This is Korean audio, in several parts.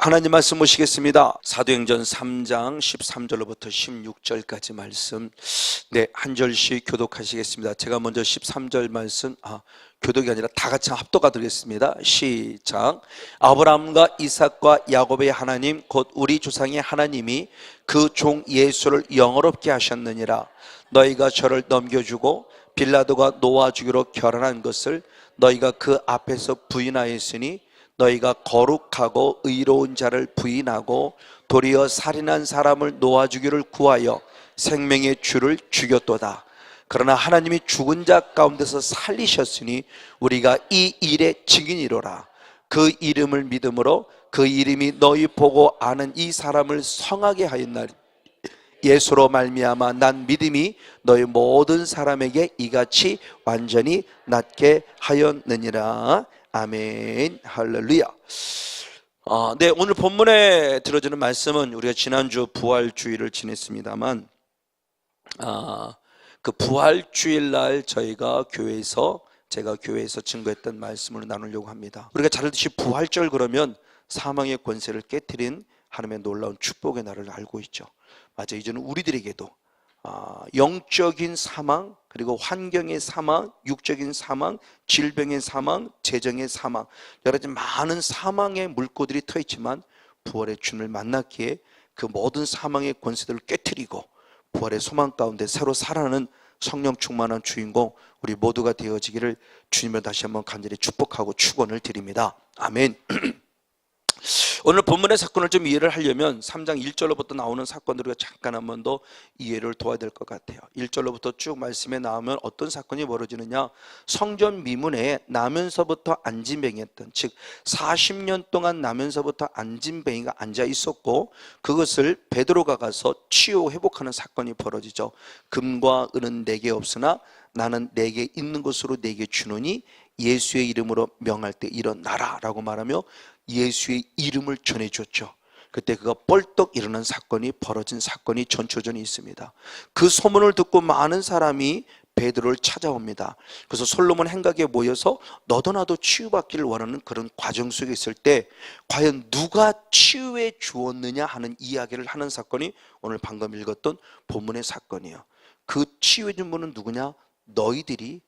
하나님 말씀 보시겠습니다. 사도행전 3장 13절로부터 16절까지 말씀, 한 절씩 교독하시겠습니다. 제가 먼저 13절 말씀, 교독이 아니라 다 같이 합독하도록하겠습니다. 시작. 아브라함과 이삭과 야곱의 하나님 곧 우리 조상의 하나님이 그 종 예수를 영어롭게 하셨느니라. 너희가 저를 넘겨주고 빌라도가 놓아주기로 결혼한 것을 너희가 그 앞에서 부인하였으니 너희가 거룩하고 의로운 자를 부인하고 도리어 살인한 사람을 놓아주기를 구하여 생명의 주를 죽였도다. 그러나 하나님이 죽은 자 가운데서 살리셨으니 우리가 이 일의 증인이로라. 그 이름을 믿음으로 그 이름이 너희 보고 아는 이 사람을 성하게 하였나니 예수로 말미암아 난 믿음이 너희 모든 사람에게 이같이 완전히 낫게 하였느니라. 아멘. 할렐루야. 오늘 본문에 들어주는 말씀은 우리가 지난주 부활주일을 지냈습니다만 그 부활주일날 제가 교회에서 증거했던 말씀을 나누려고 합니다. 우리가 잘 알듯이 부활절 그러면 사망의 권세를 깨트린 하나님의 놀라운 축복의 날을 알고 있죠. 맞아요. 이제는 우리들에게도 영적인 사망, 그리고 환경의 사망, 육적인 사망, 질병의 사망, 재정의 사망, 여러 가지 많은 사망의 물꼬들이 터있지만 부활의 주님을 만났기에 그 모든 사망의 권세들을 깨트리고 부활의 소망 가운데 새로 살아나는 성령 충만한 주인공 우리 모두가 되어지기를 주님을 다시 한번 간절히 축복하고 축원을 드립니다. 아멘. 오늘 본문의 사건을 좀 이해를 하려면 3장 1절로부터 나오는 사건들을 잠깐 한 번 더 이해를 도와야 될 것 같아요. 1절로부터 쭉 말씀에 나오면 어떤 사건이 벌어지느냐, 성전 미문에 나면서부터 안진뱅이였던, 즉 40년 동안 나면서부터 안진뱅이가 앉아 있었고 그것을 베드로가 가서 치유 회복하는 사건이 벌어지죠. 금과 은은 내게 없으나 나는 내게 있는 것으로 내게 주노니 예수의 이름으로 명할 때 일어나라 라고 말하며 예수의 이름을 전해줬죠. 그때 그가 뻘떡 일어난 사건이 벌어진 사건이 전초전이 있습니다. 그 소문을 듣고 많은 사람이 베드로를 찾아옵니다. 그래서 솔로몬 행각에 모여서 너도 나도 치유받기를 원하는 그런 과정 속에 있을 때 과연 누가 치유해 주었느냐 하는 이야기를 하는 사건이 오늘 방금 읽었던 본문의 사건이에요. 그 치유해 준 분은 누구냐? 너희들이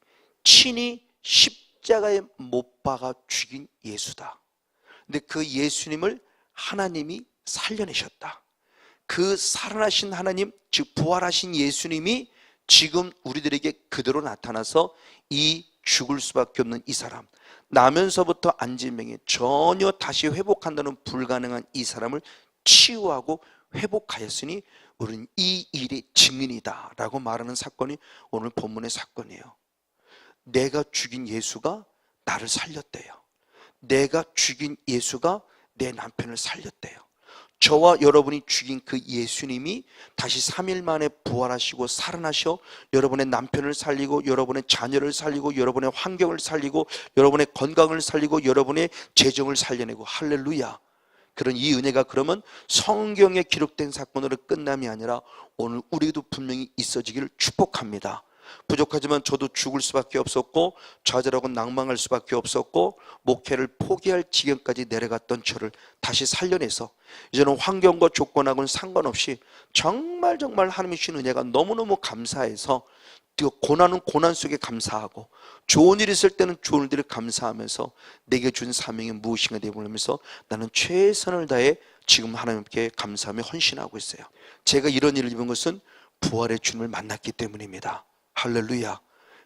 친히 십자가에 못 박아 죽인 예수다. 근데 그 예수님을 하나님이 살려내셨다. 그 살아나신 하나님, 즉 부활하신 예수님이 지금 우리들에게 그대로 나타나서 이 죽을 수밖에 없는 이 사람, 나면서부터 안진뱅이 전혀 다시 회복한다는 불가능한 이 사람을 치유하고 회복하였으니 우리는 이 일의 증인이다 라고 말하는 사건이 오늘 본문의 사건이에요. 내가 죽인 예수가 나를 살렸대요. 내가 죽인 예수가 내 남편을 살렸대요. 저와 여러분이 죽인 그 예수님이 다시 3일 만에 부활하시고 살아나셔 여러분의 남편을 살리고 여러분의 자녀를 살리고 여러분의 환경을 살리고 여러분의 건강을 살리고 여러분의 재정을 살려내고, 할렐루야. 그런 이 은혜가 그러면 성경에 기록된 사건으로 끝남이 아니라 오늘 우리에게도 분명히 있어지기를 축복합니다. 부족하지만 저도 죽을 수밖에 없었고 좌절하고 낭망할 수밖에 없었고 목회를 포기할 지경까지 내려갔던 저를 다시 살려내서 이제는 환경과 조건하고는 상관없이 정말 하나님이 주신 은혜가 너무너무 감사해서 고난은 고난 속에 감사하고 좋은 일 있을 때는 좋은 일을 감사하면서 내게 준 사명이 무엇인가 되물면서 나는 최선을 다해 지금 하나님께 감사하며 헌신하고 있어요. 제가 이런 일을 입은 것은 부활의 주님을 만났기 때문입니다. 할렐루야.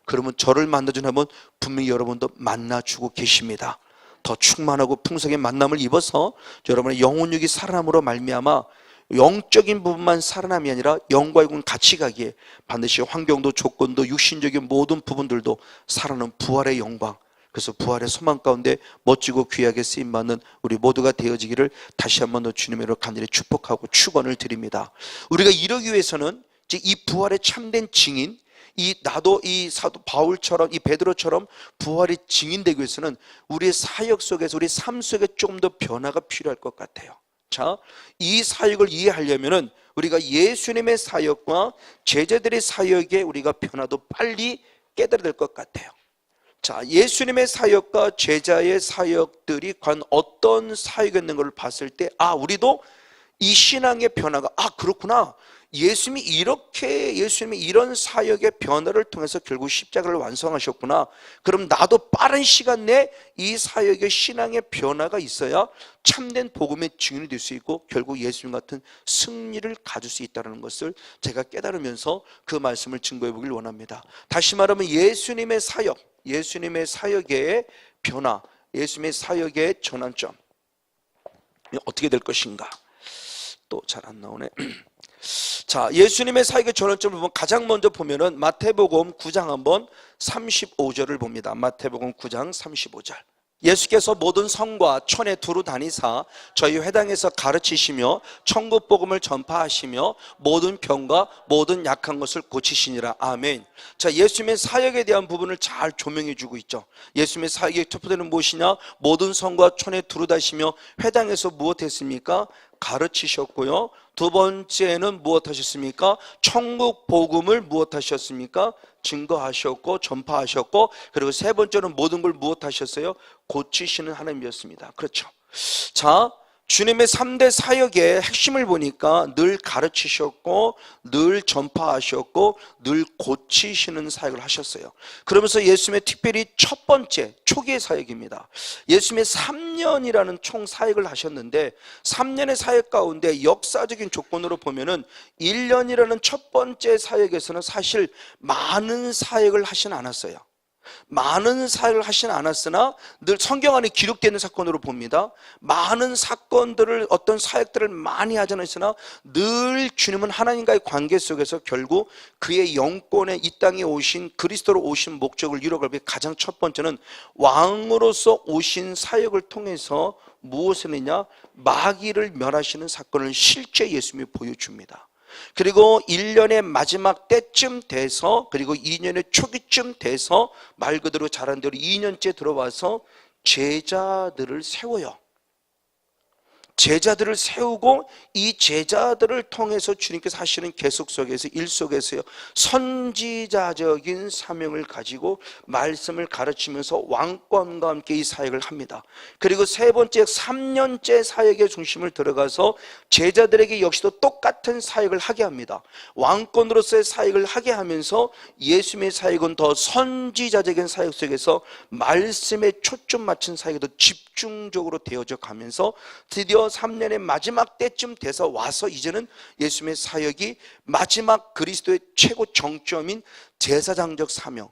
그러면 저를 만나준다면 분명히 여러분도 만나주고 계십니다. 더 충만하고 풍성의 만남을 입어서 여러분의 영혼육이 살아남으로 말미암아 영적인 부분만 살아남이 아니라 영과 육은 같이 가기에 반드시 환경도 조건도 육신적인 모든 부분들도 살아나는 부활의 영광, 그래서 부활의 소망 가운데 멋지고 귀하게 쓰임받는 우리 모두가 되어지기를 다시 한번 더 주님의 이름으로 간절히 축복하고 축원을 드립니다. 우리가 이러기 위해서는 이 부활의 참된 증인, 나도 이 사도 바울처럼 이 베드로처럼 부활의 증인되기 위해서는 우리의 사역 속에서 우리 삶 속에 조금 더 변화가 필요할 것 같아요. 자, 이 사역을 이해하려면은 우리가 예수님의 사역과 제자들의 사역에 우리가 변화도 빨리 깨달아야 될 것 같아요. 자, 예수님의 사역과 제자의 사역들이 과연 어떤 사역이었는가를 봤을 때, 우리도 이 신앙의 변화가, 그렇구나, 예수님이 이런 사역의 변화를 통해서 결국 십자가를 완성하셨구나. 그럼 나도 빠른 시간 내에 이 사역의 신앙의 변화가 있어야 참된 복음의 증인이 될 수 있고 결국 예수님 같은 승리를 가질 수 있다는 것을 제가 깨달으면서 그 말씀을 증거해 보길 원합니다. 다시 말하면 예수님의 사역의 변화, 예수님의 사역의 전환점 어떻게 될 것인가. 또 잘 안 나오네. 자, 예수님의 사역의 전환점을 보면 가장 먼저 보면은 마태복음 9장 한번 35절을 봅니다. 마태복음 9장 35절. 예수께서 모든 성과 촌에 두루 다니사 저희 회당에서 가르치시며 천국 복음을 전파하시며 모든 병과 모든 약한 것을 고치시니라. 아멘. 자, 예수님의 사역에 대한 부분을 잘 조명해 주고 있죠. 예수님의 사역의 투표되는 무엇이냐? 모든 성과 촌에 두루 다니시며 회당에서 무엇했습니까? 가르치셨고요. 두 번째는 무엇하셨습니까? 천국 복음을 무엇하셨습니까? 증거하셨고 전파하셨고, 그리고 세 번째는 모든 걸 무엇하셨어요? 고치시는 하나님이었습니다. 그렇죠. 자, 주님의 3대 사역의 핵심을 보니까 늘 가르치셨고 늘 전파하셨고 늘 고치시는 사역을 하셨어요. 그러면서 예수님의 특별히 첫 번째 초기의 사역입니다. 예수님의 3년이라는 총 사역을 하셨는데 3년의 사역 가운데 역사적인 조건으로 보면은 1년이라는 첫 번째 사역에서는 사실 많은 사역을 하진 않았어요. 많은 사역을 하진 않았으나 늘 성경 안에 기록되어 있는 사건으로 봅니다. 많은 사건들을, 어떤 사역들을 많이 하지 않았으나 늘 주님은 하나님과의 관계 속에서 결국 그의 영권에 이 땅에 오신 그리스도로 오신 목적을 이루어갈 때 가장 첫 번째는 왕으로서 오신 사역을 통해서 무엇을 했냐? 마귀를 멸하시는 사건을 실제 예수님이 보여줍니다. 그리고 1년의 마지막 때쯤 돼서, 그리고 2년의 초기쯤 돼서 말 그대로 잘한 대로 2년째 들어와서 제자들을 세워요. 제자들을 세우고 이 제자들을 통해서 주님께서 하시는 계속 속에서 일 속에서요 선지자적인 사명을 가지고 말씀을 가르치면서 왕권과 함께 이 사역을 합니다. 그리고 세 번째 3년째 사역의 중심을 들어가서 제자들에게 역시도 똑같은 사역을 하게 합니다. 왕권으로서의 사역을 하게 하면서 예수님의 사역은 더 선지자적인 사역 속에서 말씀에 초점 맞춘 사역이 더 집중적으로 되어져 가면서 드디어 3년의 마지막 때쯤 돼서 와서 이제는 예수님의 사역이 마지막 그리스도의 최고 정점인 제사장적 사명,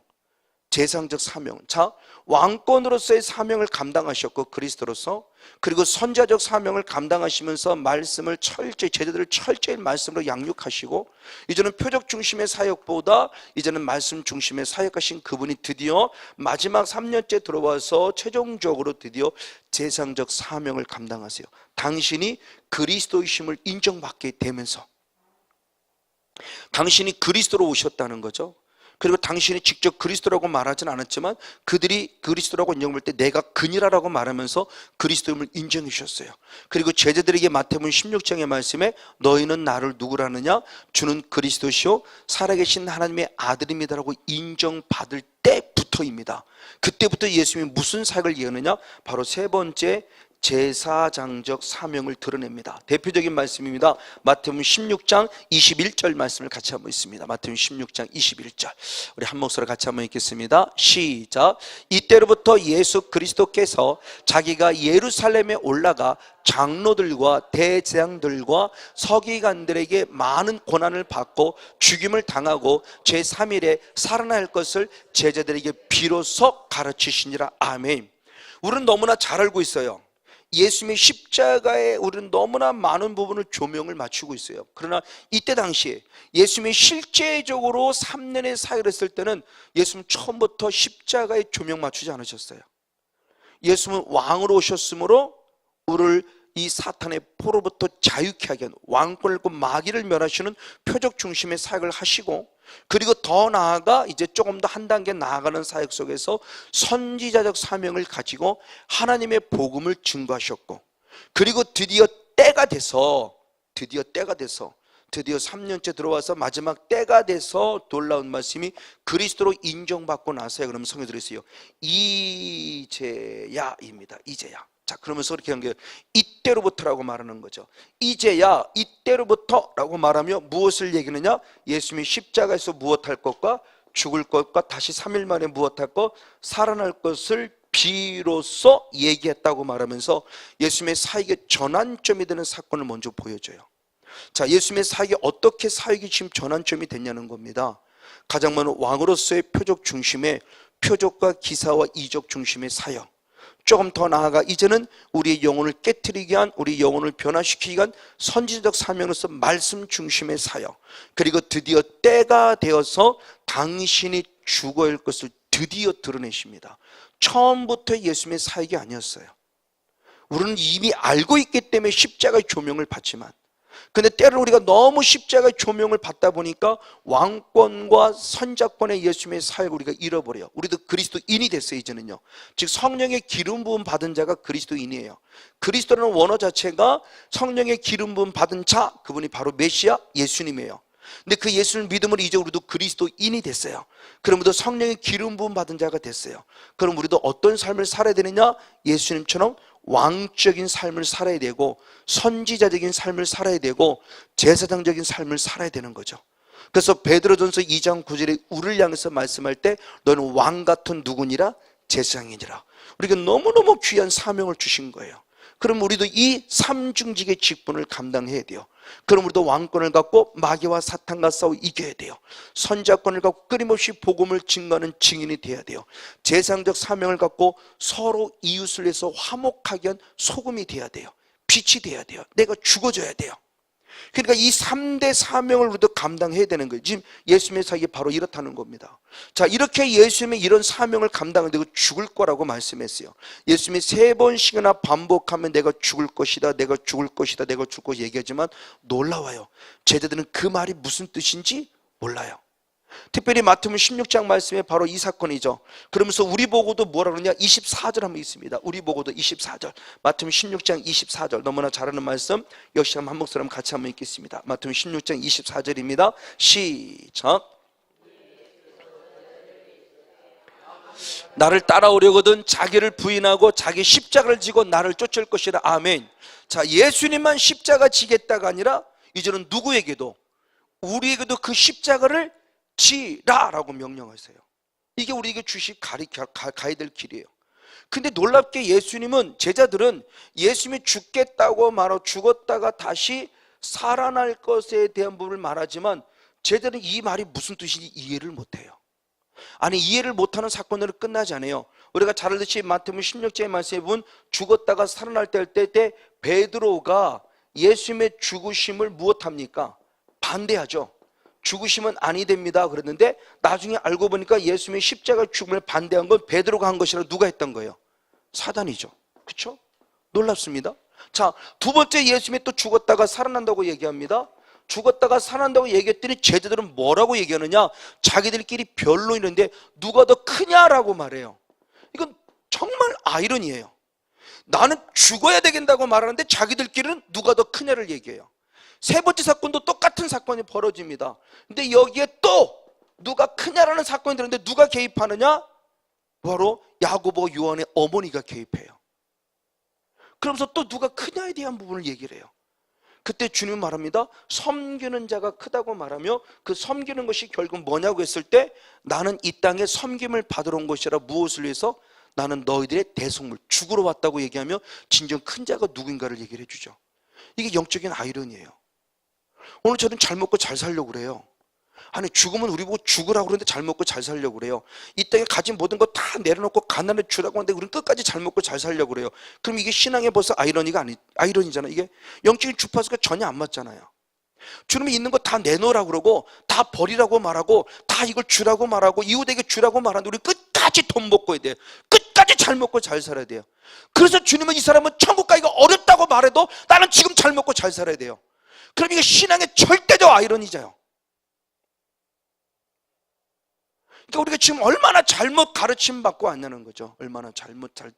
자, 왕권으로서의 사명을 감당하셨고 그리스도로서, 그리고 선자적 사명을 감당하시면서 말씀을 철저히, 제자들을 철저히 말씀으로 양육하시고, 이제는 표적 중심의 사역보다 이제는 말씀 중심의 사역하신 그분이 드디어 마지막 3년째 들어와서 최종적으로 드디어 제사장적 사명을 감당하세요. 당신이 그리스도이심을 인정받게 되면서 당신이 그리스도로 오셨다는 거죠. 그리고 당신이 직접 그리스도라고 말하진 않았지만 그들이 그리스도라고 인정할 때 내가 그니라라고 말하면서 그리스도임을 인정해 주셨어요. 그리고 제자들에게 마태복음 16장의 말씀에 너희는 나를 누구라느냐? 주는 그리스도시요 살아계신 하나님의 아들입니다라고 인정받을 때부터입니다. 그때부터 예수님이 무슨 사역을 이었느냐? 바로 세 번째 제사장적 사명을 드러냅니다. 대표적인 말씀입니다. 마태복음 16장 21절 말씀을 같이 한번 읽습니다. 마태복음 16장 21절 우리 한 목소리로 같이 한번 읽겠습니다. 시작. 이때로부터 예수 그리스도께서 자기가 예루살렘에 올라가 장로들과 대제사장들과 서기관들에게 많은 고난을 받고 죽임을 당하고 제3일에 살아날 것을 제자들에게 비로소 가르치시니라. 아멘. 우리는 너무나 잘 알고 있어요. 예수님의 십자가에 우리는 너무나 많은 부분을 조명을 맞추고 있어요. 그러나 이때 당시에 예수님이 실제적으로 3년의 사역을 했을 때는 예수님은 처음부터 십자가에 조명 맞추지 않으셨어요. 예수님은 왕으로 오셨으므로 우리를 이 사탄의 포로부터 자유케 하게 하는, 왕권을 고 마귀를 멸하시는 표적 중심의 사역을 하시고, 그리고 더 나아가 이제 조금 더 한 단계 나아가는 사역 속에서 선지자적 사명을 가지고 하나님의 복음을 증거하셨고, 그리고 드디어 때가 돼서 드디어 3년째 들어와서 마지막 때가 돼서 놀라운 말씀이 그리스도로 인정받고 나서야, 그러면 성경에 들어있어요. 이제야입니다. 이제야. 자, 그러면서 그렇게 한 게 이때로부터라고 말하는 거죠. 이제야, 이때로부터라고 말하며 무엇을 얘기하느냐? 예수님이 십자가에서 무엇할 것과 죽을 것과 다시 3일 만에 무엇할 것, 살아날 것을 비로소 얘기했다고 말하면서 예수님의 사역의 전환점이 되는 사건을 먼저 보여줘요. 자, 예수님의 사역이 어떻게 사역이 지금 전환점이 됐냐는 겁니다. 가장 많은 왕으로서의 표적 중심의, 표적과 기사와 이적 중심의 사역, 조금 더 나아가 이제는 우리의 영혼을 깨트리기 위한, 우리 영혼을 변화시키기 위한 선지적 사명으로서 말씀 중심의 사역, 그리고 드디어 때가 되어서 당신이 죽어야 할 것을 드디어 드러내십니다. 처음부터 예수님의 사역이 아니었어요. 우리는 이미 알고 있기 때문에 십자가의 조명을 받지만, 근데 때로는 우리가 너무 십자가의 조명을 받다 보니까 왕권과 선자권의 예수님의 사역을 우리가 잃어버려요. 우리도 그리스도인이 됐어요. 이제는요, 즉 성령의 기름 부음 받은 자가 그리스도인이에요. 그리스도라는 원어 자체가 성령의 기름 부음 받은 자, 그분이 바로 메시아 예수님이에요. 근데 그 예수를 믿음으로 이제 우리도 그리스도인이 됐어요. 그럼 우리도 성령의 기름 부음 받은 자가 됐어요. 그럼 우리도 어떤 삶을 살아야 되느냐? 예수님처럼 왕적인 삶을 살아야 되고, 선지자적인 삶을 살아야 되고, 제사장적인 삶을 살아야 되는 거죠. 그래서 베드로전서 2장 9절에 우리를 향해서 말씀할 때 너는 왕 같은 누구니라? 제사장이니라. 우리가 너무너무 귀한 사명을 주신 거예요. 그럼 우리도 이 삼중직의 직분을 감당해야 돼요. 그럼 우리도 왕권을 갖고 마귀와 사탄과 싸워 이겨야 돼요. 선자권을 갖고 끊임없이 복음을 증거하는 증인이 돼야 돼요. 제사장적 사명을 갖고 서로 이웃을 위해서 화목하게 한 소금이 돼야 돼요. 빛이 돼야 돼요. 내가 죽어져야 돼요. 그러니까 이 3대 사명을 우리도 감당해야 되는 거예요. 지금 예수님의 사역이 바로 이렇다는 겁니다. 자, 이렇게 예수님의 이런 사명을 감당을 되고 죽을 거라고 말씀했어요. 예수님이 3번씩이나 반복하면 내가 죽을 것이다, 내가 죽을 것이다, 내가 죽을 것이다 얘기하지만 놀라워요. 제자들은 그 말이 무슨 뜻인지 몰라요. 특별히 마태복음 16장 말씀에 바로 이 사건이죠. 그러면서 우리 보고도 뭐라 그러냐? 24절 한번 있습니다. 우리 보고도 24절. 마태복음 16장 24절. 너무나 잘하는 말씀. 역시 한 목소리 같이 한번 읽겠습니다. 마태복음 16장 24절입니다. 시작. 나를 따라오려거든 자기를 부인하고 자기 십자가를 지고 나를 쫓을 것이라. 아멘. 자, 예수님만 십자가 지겠다가 아니라 이제는 누구에게도, 우리에게도 그 십자가를 지라라고 명령하세요. 이게 우리에게 가야 될 길이에요. 근데 놀랍게 예수님은, 제자들은 예수님이 죽겠다고 말하고 죽었다가 다시 살아날 것에 대한 부분을 말하지만 제자들은 이 말이 무슨 뜻인지 이해를 못해요. 아니, 이해를 못하는 사건으로 끝나지 않아요. 우리가 잘 알듯이 마태복음 16장의 말씀에 보면 죽었다가 살아날 때 베드로가 예수님의 죽으심을 무엇합니까? 반대하죠. 죽으시면 아니 됩니다 그랬는데 나중에 알고 보니까 예수님의 십자가 죽음을 반대한 건 베드로가 한 것이라 누가 했던 거예요? 사단이죠. 그렇죠? 놀랍습니다. 자, 두 번째 예수님이 또 죽었다가 살아난다고 얘기합니다. 죽었다가 살아난다고 얘기했더니 제자들은 뭐라고 얘기하느냐? 자기들끼리 변론이는데 누가 더 크냐라고 말해요. 이건 정말 아이러니예요. 나는 죽어야 되겠다고 말하는데 자기들끼리는 누가 더 크냐를 얘기해요. 세 번째 사건도 똑같은 사건이 벌어집니다. 근데 여기에 또 누가 크냐라는 사건이 되는데 누가 개입하느냐? 바로 야고보 요한의 어머니가 개입해요. 그러면서 또 누가 크냐에 대한 부분을 얘기를 해요. 그때 주님은 말합니다. 섬기는 자가 크다고 말하며 그 섬기는 것이 결국 뭐냐고 했을 때 나는 이 땅에 섬김을 받으러 온 것이라. 무엇을 위해서? 나는 너희들의 대속물, 죽으러 왔다고 얘기하며 진정 큰 자가 누구인가를 얘기를 해주죠. 이게 영적인 아이러니예요. 오늘 저는 잘 먹고 잘 살려고 그래요. 아니, 죽으면 우리 보고 죽으라고 그러는데 잘 먹고 잘 살려고 그래요. 이 땅에 가진 모든 거 다 내려놓고 가난에 주라고 하는데 우리는 끝까지 잘 먹고 잘 살려고 그래요. 그럼 이게 신앙의 벌써 아이러니잖아. 이게 영적인 주파수가 전혀 안 맞잖아요. 주님이 있는 거 다 내놓으라고 그러고 다 버리라고 말하고 다 이걸 주라고 말하고 이웃에게 주라고 말하는데 우리 끝까지 돈 먹고 해야 돼요. 끝까지 잘 먹고 잘 살아야 돼요. 그래서 주님은 이 사람은 천국 가기가 어렵다고 말해도 나는 지금 잘 먹고 잘 살아야 돼요. 그럼 이게 신앙의 절대적 아이러니잖아요. 그러니까 우리가 지금 얼마나 잘못 가르침 받고 왔냐는 거죠. 얼마나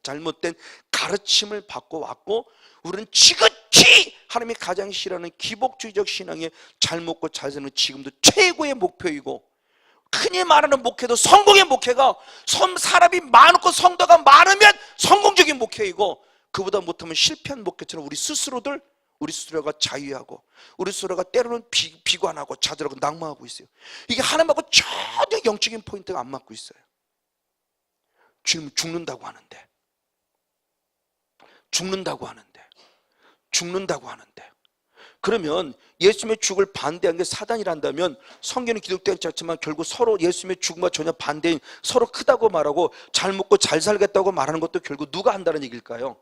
잘못된 가르침을 받고 왔고 우리는 지긋이 그것이 하나님이 가장 싫어하는 기복주의적 신앙의 잘 먹고 잘 사는 지금도 최고의 목표이고, 흔히 말하는 목회도 성공의 목회가 사람이 많고 성도가 많으면 성공적인 목회이고, 그보다 못하면 실패한 목회처럼 우리 스스로가 자유하고 우리 스스로가 때로는 비관하고 좌절하고 낙망하고 있어요. 이게 하나님하고 전혀 영적인 포인트가 안 맞고 있어요. 주님은 죽는다고 하는데 그러면 예수님의 죽을 반대한 게 사단이란다면, 성경은 기록되지 않지만 결국 서로 예수님의 죽음과 전혀 반대인, 서로 크다고 말하고 잘 먹고 잘 살겠다고 말하는 것도 결국 누가 한다는 얘기일까요?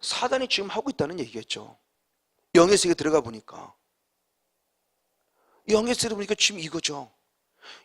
사단이 지금 하고 있다는 얘기겠죠. 영의 세계에 들어가 보니까 지금 이거죠.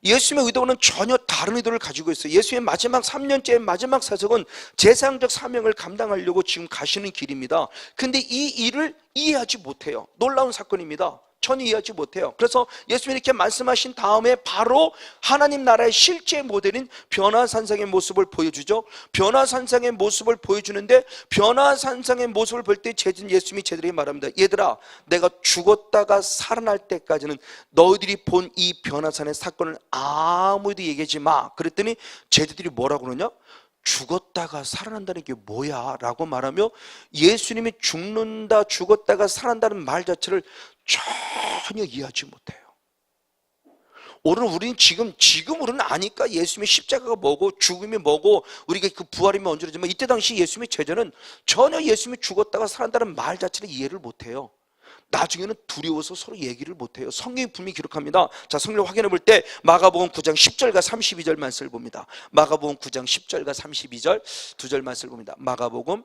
예수님의 의도는 전혀 다른 의도를 가지고 있어요. 예수님의 마지막 3년째 마지막 사역은 제사장적 사명을 감당하려고 지금 가시는 길입니다. 근데 이 일을 이해하지 못해요. 놀라운 사건입니다. 전혀 이해하지 못해요. 그래서 예수님이 이렇게 말씀하신 다음에 바로 하나님 나라의 실제 모델인 변화산상의 모습을 보여주죠. 변화산상의 모습을 보여주는데, 변화산상의 모습을 볼 때 예수님이 제자들에게 말합니다. 얘들아, 내가 죽었다가 살아날 때까지는 너희들이 본 이 변화산의 사건을 아무도 얘기하지 마. 그랬더니 제자들이 뭐라고 그러냐? 죽었다가 살아난다는 게 뭐야? 라고 말하며 예수님이 죽는다, 죽었다가 살아난다는 말 자체를 전혀 이해하지 못해요. 오늘 우리는 지금 우리는 아니까 예수님의 십자가가 뭐고 죽음이 뭐고 우리가 그 부활이면 언제라지만, 이때 당시 예수님의 제자는 전혀 예수님이 죽었다가 살아난다는 말 자체를 이해를 못해요. 나중에는 두려워서 서로 얘기를 못해요. 성경이 분명히 기록합니다. 자, 성경 확인해 볼 때 마가복음 9장 10절과 32절 말씀을 봅니다. 마가복음 9장 10절과 32절 두 절 말씀을 봅니다. 마가복음,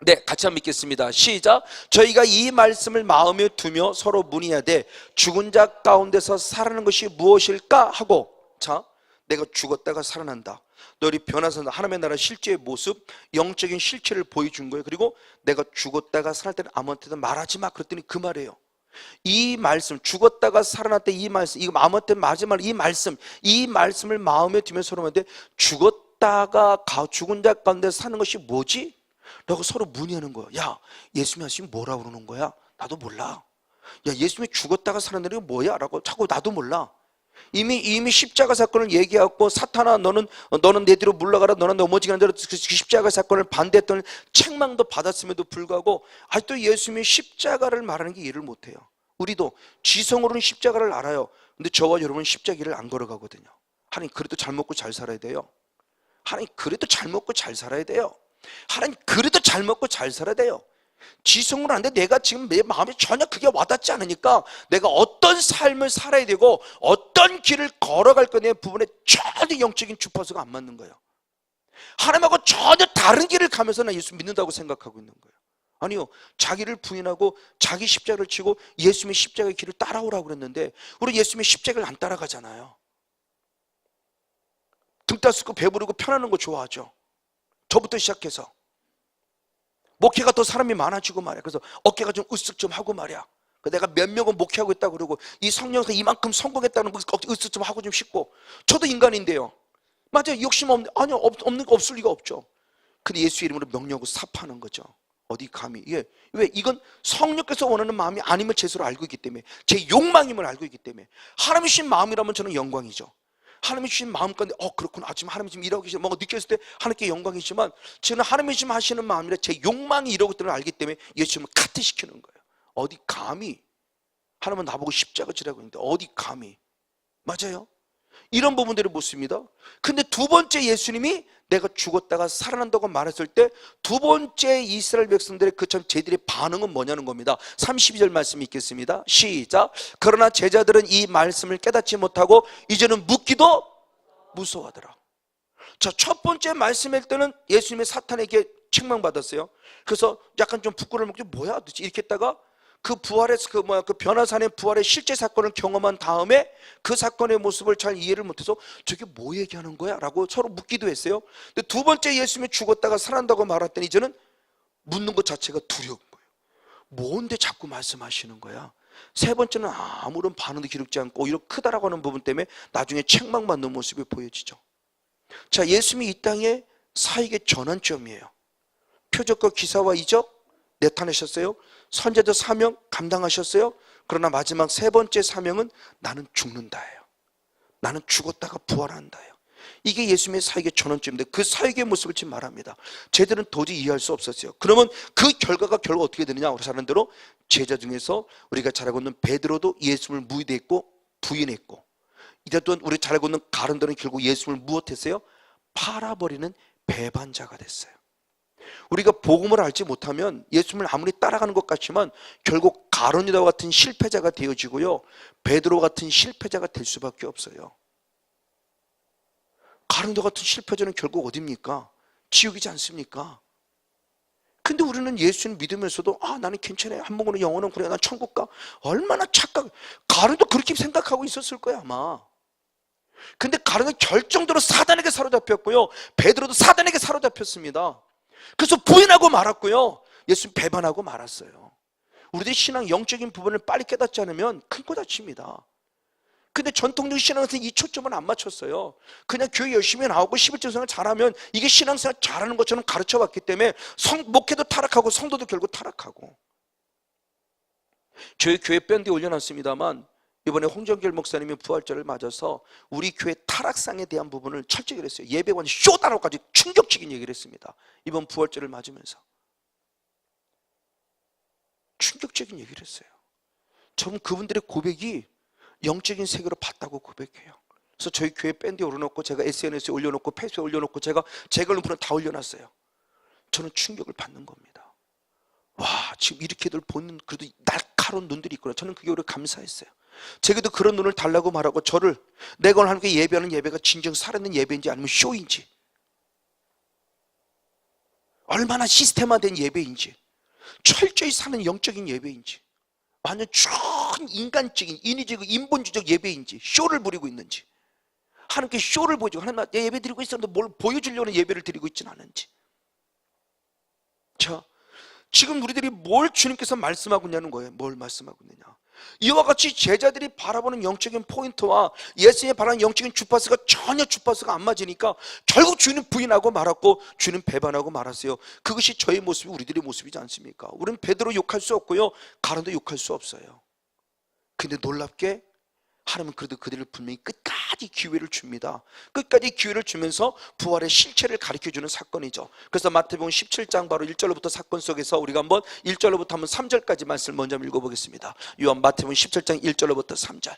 네, 같이 한번 읽겠습니다. 시작. 저희가 이 말씀을 마음에 두며 서로 문의하되 죽은 자 가운데서 살아나는 것이 무엇일까 하고. 자, 내가 죽었다가 살아난다. 너희 변화산 하나님의 나라 실제의 모습, 영적인 실체를 보여준 거예요. 그리고 내가 죽었다가 살아날 때는 아무한테도 말하지 마. 그랬더니 그 말이에요. 이 말씀, 죽었다가 살아날 때 이 말씀, 이거 아무한테 말하지 마. 이 말씀을 마음에 두면서 서로 말하는데, 죽었다가 죽은 자 가운데 사는 것이 뭐지? 라고 서로 문의하는 거야. 야, 예수님이 하시면 뭐라고 그러는 거야? 나도 몰라. 야, 예수님이 죽었다가 살아나는 게 뭐야? 라고 자꾸 나도 몰라. 이미 십자가 사건을 얘기하고, 사탄아 너는 내 뒤로 물러가라, 너는 넘어지게 하는 대로 그 십자가 사건을 반대했던 책망도 받았음에도 불구하고 아직도 예수님이 십자가를 말하는 게 이해를 못해요. 우리도 지성으로는 십자가를 알아요. 근데 저와 여러분은 십자가를 안 걸어가거든요. 하나님, 그래도 잘 먹고 잘 살아야 돼요. 하나님, 그래도 잘 먹고 잘 살아야 돼요. 하나님, 그래도 잘 먹고 잘 살아야 돼요. 지성으로 하는데 내가 지금 내 마음에 전혀 그게 와닿지 않으니까 내가 어떤 삶을 살아야 되고 어떤 길을 걸어갈 거냐의 부분에 전혀 영적인 주파수가 안 맞는 거예요. 하나님하고 전혀 다른 길을 가면서 나 예수 믿는다고 생각하고 있는 거예요. 아니요, 자기를 부인하고 자기 십자가를 치고 예수님의 십자가의 길을 따라오라고 그랬는데 우리 예수님의 십자가를 안 따라가잖아요. 등 따스고 배부르고 편안한 거 좋아하죠. 저부터 시작해서 목회가 더 사람이 많아지고 말이야. 그래서 어깨가 좀 으쓱 좀 하고 말이야. 내가 몇 명은 목회하고 있다고 그러고 이 성령에서 이만큼 성공했다는 거 으쓱 좀 하고 좀 싶고. 저도 인간인데요. 맞아요. 욕심 아니요, 없는 거 없을 리가 없죠. 근데 예수 이름으로 명령하고 삽하는 거죠. 어디 감히. 예. 왜? 이건 성령께서 원하는 마음이 아님을 제 스스로 알고 있기 때문에, 제 욕망임을 알고 있기 때문에. 하나님이 주신 마음이라면 저는 영광이죠. 하나님이 주신 마음 가운데 그렇구나, 지금 하나님이 지금 일하고 계시다 뭔가 느꼈을 때 하나님께 영광이지만, 저는 하나님이 지금 하시는 마음이라 제 욕망이 이러고 있다는 걸 알기 때문에 예수님을 카트시키는 거예요. 어디 감히. 하나님은 나보고 십자가 지라고 했는데 어디 감히. 맞아요, 이런 부분들을 묻습니다. 근데 두 번째 예수님이 내가 죽었다가 살아난다고 말했을 때 두 번째 이스라엘 백성들의 그처럼 제들의 반응은 뭐냐는 겁니다. 32절 말씀 읽겠습니다. 시작. 그러나 제자들은 이 말씀을 깨닫지 못하고 이제는 묻기도 무서워하더라. 자, 첫 번째 말씀일 때는 예수님의 사탄에게 책망받았어요. 그래서 약간 좀 부끄러움을 먹지, 뭐야 도대체 이렇게 했다가 그 부활의 그 변화산의 부활의 실제 사건을 경험한 다음에 그 사건의 모습을 잘 이해를 못해서 저게 뭐 얘기하는 거야? 라고 서로 묻기도 했어요. 근데 두 번째 예수님이 죽었다가 살아난다고 말했더니 이제는 묻는 것 자체가 두려운 거예요. 뭔데 자꾸 말씀하시는 거야? 세 번째는 아무런 반응도 기록지 않고 오히려 크다라고 하는 부분 때문에 나중에 책망받는 모습이 보여지죠. 자, 예수님이 이 땅에 사역의 전환점이에요. 표적과 기사와 이적, 나타내셨어요. 선제자 사명 감당하셨어요. 그러나 마지막 세 번째 사명은 나는 죽는다예요. 나는 죽었다가 부활한다예요. 이게 예수님의 사역의 전원점인데 그 사역의 모습을 지금 말합니다. 쟤들은 도저히 이해할 수 없었어요. 그러면 그 결과가 결국 어떻게 되느냐? 우리 사람대로 제자 중에서 우리가 잘 알고 있는 베드로도 예수님을 무의대했고 부인했고, 이제 또 우리 잘 알고 있는 가룟도는 결국 예수님을 무엇했어요? 팔아버리는 배반자가 됐어요. 우리가 복음을 알지 못하면 예수님을 아무리 따라가는 것 같지만 결국 가룟유다 같은 실패자가 되어지고요, 베드로 같은 실패자가 될 수밖에 없어요. 가룟유다 같은 실패자는 결국 어딥니까? 지옥이지 않습니까? 근데 우리는 예수님 믿으면서도 나는 괜찮아요. 한 번은 영원은 그래, 난 천국 가. 얼마나 착각. 가룟도 그렇게 생각하고 있었을 거야 아마. 근데 가룟은 결정적으로 사단에게 사로잡혔고요, 베드로도 사단에게 사로잡혔습니다. 그래서 부인하고 말았고요, 예수님 배반하고 말았어요. 우리들의 신앙 영적인 부분을 빨리 깨닫지 않으면 큰 거 다칩니다. 근데 전통적인 신앙생활 이 초점을 안 맞췄어요. 그냥 교회 열심히 나오고 11조 생활 잘하면 이게 신앙생활 잘하는 것처럼 가르쳐봤기 때문에 목회도 타락하고 성도도 결국 타락하고. 저희 교회 밴드에 올려놨습니다만 이번에 홍정길 목사님이 부활절을 맞아서 우리 교회 타락상에 대한 부분을 철저히 했어요. 예배관이 쇼다라고까지 충격적인 얘기를 했습니다. 이번 부활절을 맞으면서 충격적인 얘기를 했어요. 저는 그분들의 고백이 영적인 세계로 봤다고 고백해요. 그래서 저희 교회 밴드에 올려놓고 제가 SNS에 올려놓고 페이스북에 올려놓고 제가 제 걸로 다 올려놨어요. 저는 충격을 받는 겁니다. 와, 지금 이렇게들 보는 그래도 날카로운 눈들이 있구나. 저는 그게 오히려 감사했어요. 제게도 그런 눈을 달라고 말하고 저를 내가 오늘 하나님께 예배하는 예배가 진정 살아있는 예배인지 아니면 쇼인지, 얼마나 시스템화된 예배인지, 철저히 사는 영적인 예배인지, 완전 純인간적인 인위적이고 인본주의적 예배인지, 쇼를 부리고 있는지, 하나님께 쇼를 보여주고 하나님 나 예배 드리고 있었는데 뭘 보여주려는 예배를 드리고 있지는 않은지. 자, 지금 우리들이 뭘 주님께서 말씀하고 있냐는 거예요. 뭘 말씀하고 있느냐. 이와 같이 제자들이 바라보는 영적인 포인트와 예수님이 바라는 영적인 주파수가 전혀 주파수가 안 맞으니까 결국 주님 부인하고 말았고 주님 배반하고 말았어요. 그것이 저의 모습이 우리들의 모습이지 않습니까? 우리는 베드로 욕할 수 없고요, 가룟도 욕할 수 없어요. 근데 놀랍게 하나님은 그래도 그들을 분명히 끝까지 기회를 줍니다. 끝까지 기회를 주면서 부활의 실체를 가르쳐주는 사건이죠. 그래서 마태복음 17장 바로 1절로부터 사건 속에서 우리가 한번 1절로부터 한번 3절까지 말씀을 먼저 읽어보겠습니다. 요한 마태복음 17장 1절로부터 3절.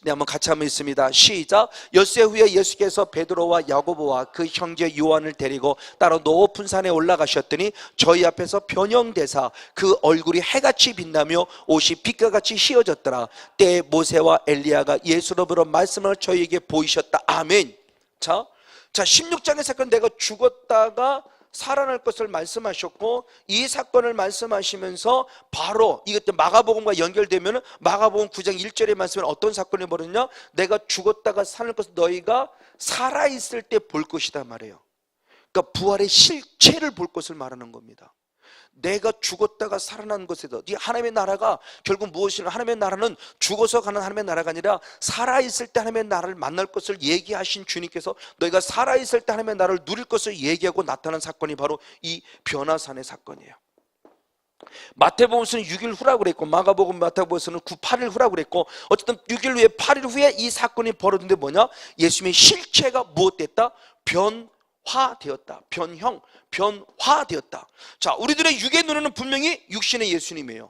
네, 한번 같이 한번 읽습니다. 시작. 엿새 후에 예수께서 베드로와 야고보와 그 형제 요한을 데리고 따로 높은 산에 올라가셨더니 저희 앞에서 변형되사 그 얼굴이 해같이 빛나며 옷이 빛과 같이 휘어졌더라. 때에 모세와 엘리야 가 예수로부터 말씀을 저희에게 보이셨다. 아멘. 자 16장의 사건, 내가 죽었다가 살아날 것을 말씀하셨고, 이 사건을 말씀하시면서 바로 이것도 마가복음과 연결되면 마가복음 9장 1절의 말씀은 어떤 사건이 벌어졌냐? 내가 죽었다가 사는 것을 너희가 살아있을 때 볼 것이다 말이에요. 그러니까 부활의 실체를 볼 것을 말하는 겁니다. 내가 죽었다가 살아난 것에도 하나님의 나라가 결국 무엇이냐? 하나님의 나라는 죽어서 가는 하나님의 나라가 아니라 살아있을 때 하나님의 나라를 만날 것을 얘기하신 주님께서 너희가 살아있을 때 하나님의 나라를 누릴 것을 얘기하고 나타난 사건이 바로 이 변화산의 사건이에요. 마태복음서는 6일 후라고 그랬고 마가복음 마태복음서는 8일 후라고 그랬고, 어쨌든 6일 후에 8일 후에 이 사건이 벌어졌는데 뭐냐? 예수님의 실체가 무엇됐다? 변화되었다. 변화되었다. 자, 우리들의 육의 눈에는 분명히 육신의 예수님이에요.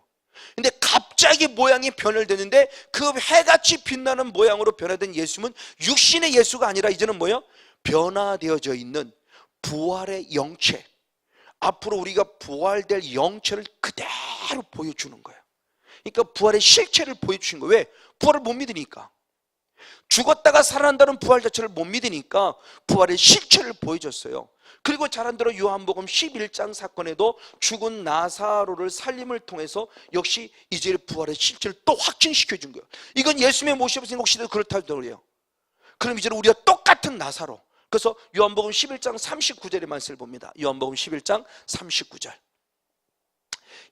근데 갑자기 모양이 변화되는데 그 해같이 빛나는 모양으로 변화된 예수님은 육신의 예수가 아니라 이제는 뭐예요? 변화되어져 있는 부활의 영체, 앞으로 우리가 부활될 영체를 그대로 보여주는 거예요. 그러니까 부활의 실체를 보여주신 거예요. 왜? 부활을 못 믿으니까. 죽었다가 살아난다는 부활 자체를 못 믿으니까 부활의 실체를 보여줬어요. 그리고 잘한 대로 요한복음 11장 사건에도 죽은 나사로를 살림을 통해서 역시 이제 부활의 실체를 또 확증시켜 준 거예요. 이건 예수님의 모습이 혹시도 그렇다고 그래요. 그럼 이제 우리가 똑같은 나사로. 그래서 요한복음 11장 39절의 말씀을 봅니다. 요한복음 11장 39절.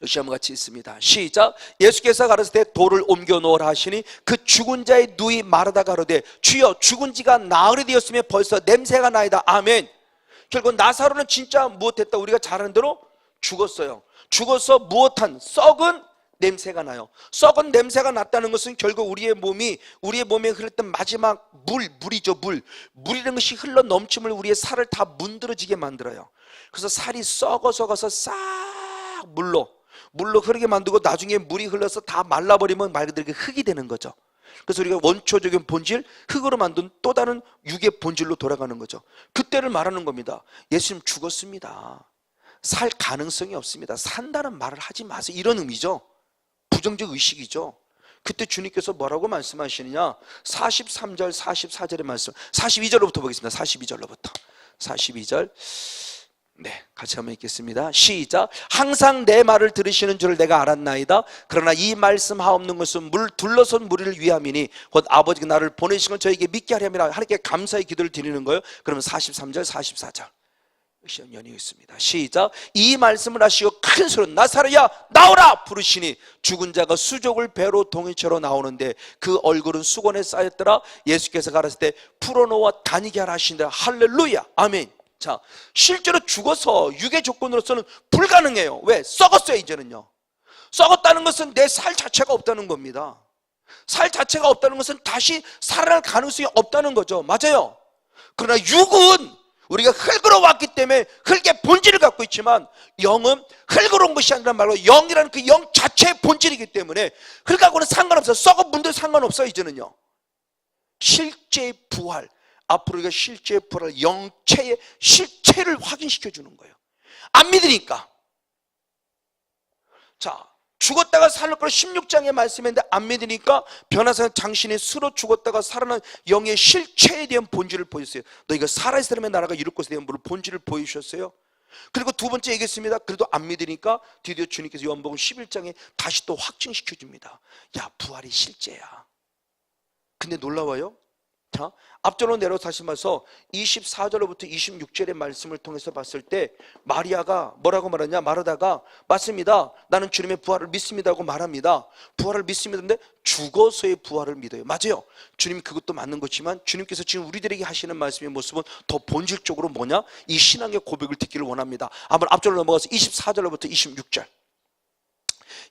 역시 한번 같이 있습니다. 시작. 예수께서 가르치되 돌을 옮겨 놓으라 하시니 그 죽은 자의 누이 마르다 가로되 주여 죽은 지가 나흘이 되었으며 벌써 냄새가 나이다. 아멘. 결국 나사로는 진짜 무엇했다? 우리가 잘 아는 대로 죽었어요. 죽어서 무엇한 썩은 냄새가 나요. 썩은 냄새가 났다는 것은 결국 우리의 몸에 흘렀던 마지막 물이죠. 물이라는 것이 흘러 넘침을 우리의 살을 다 문드러지게 만들어요. 그래서 살이 썩어서 가서 싹 물로 흐르게 만들고 나중에 물이 흘러서 다 말라버리면 말 그대로 흙이 되는 거죠. 그래서 우리가 원초적인 본질, 흙으로 만든 또 다른 육의 본질로 돌아가는 거죠. 그때를 말하는 겁니다. 예수님 죽었습니다. 살 가능성이 없습니다. 산다는 말을 하지 마세요. 이런 의미죠. 부정적 의식이죠. 그때 주님께서 뭐라고 말씀하시느냐, 43절 44절의 말씀, 42절로부터 보겠습니다. 42절 네, 같이 한번 읽겠습니다. 시작. 항상 내 말을 들으시는 줄을 내가 알았나이다. 그러나 이 말씀 하옵는 것은 둘러선 무리를 위함이니 곧 아버지가 나를 보내신 걸 저에게 믿게 하려 함이라. 하나님께 감사의 기도를 드리는 거예요. 그러면 43절 44절 역시 연이어 있습니다. 시작. 이 말씀을 하시고 큰 소리로 나사로야 나오라 부르시니 죽은 자가 수족을 배로 동이처럼 나오는데 그 얼굴은 수건에 쌓였더라. 예수께서 가라사대 때 풀어놓아 다니게 하라 하시니라. 할렐루야 아멘. 자, 실제로 죽어서 육의 조건으로서는 불가능해요. 왜? 썩었어요. 이제는요. 썩었다는 것은 내 살 자체가 없다는 겁니다. 살 자체가 없다는 것은 다시 살아날 가능성이 없다는 거죠. 맞아요. 그러나 육은 우리가 흙으로 왔기 때문에 흙의 본질을 갖고 있지만 영은 흙으로 온 것이 아니라 말로 영이라는 그 영 자체의 본질이기 때문에 흙하고는 상관없어요. 썩은 분들 상관없어요. 이제는요. 실제 부활, 앞으로 우리가 실제 부활, 영체의 실체를 확인시켜 주는 거예요. 안 믿으니까. 자, 죽었다가 살을 거라 16장의 말씀인데 안 믿으니까 변화사 장신이 스스로 죽었다가 살아난 영의 실체에 대한 본질을 보여주세요. 너희가 살아있을 사람의 나라가 이룰 것에 대한 본질을 보여주셨어요. 그리고 두 번째 얘기했습니다. 그래도 안 믿으니까 드디어 주님께서 요한복음 11장에 다시 또 확증시켜 줍니다. 야, 부활이 실제야. 근데 놀라워요. 자, 앞절로 내려서 다시 말해서 24절로부터 26절의 말씀을 통해서 봤을 때 마리아가 뭐라고 말하냐, 말하다가 맞습니다. 나는 주님의 부활을 믿습니다 하고 말합니다. 부활을 믿습니다. 근데 죽어서의 부활을 믿어요. 맞아요. 주님 그것도 맞는 것이지만 주님께서 지금 우리들에게 하시는 말씀의 모습은 더 본질적으로 뭐냐? 이 신앙의 고백을 듣기를 원합니다. 한번 앞절로 넘어가서 24절로부터 26절.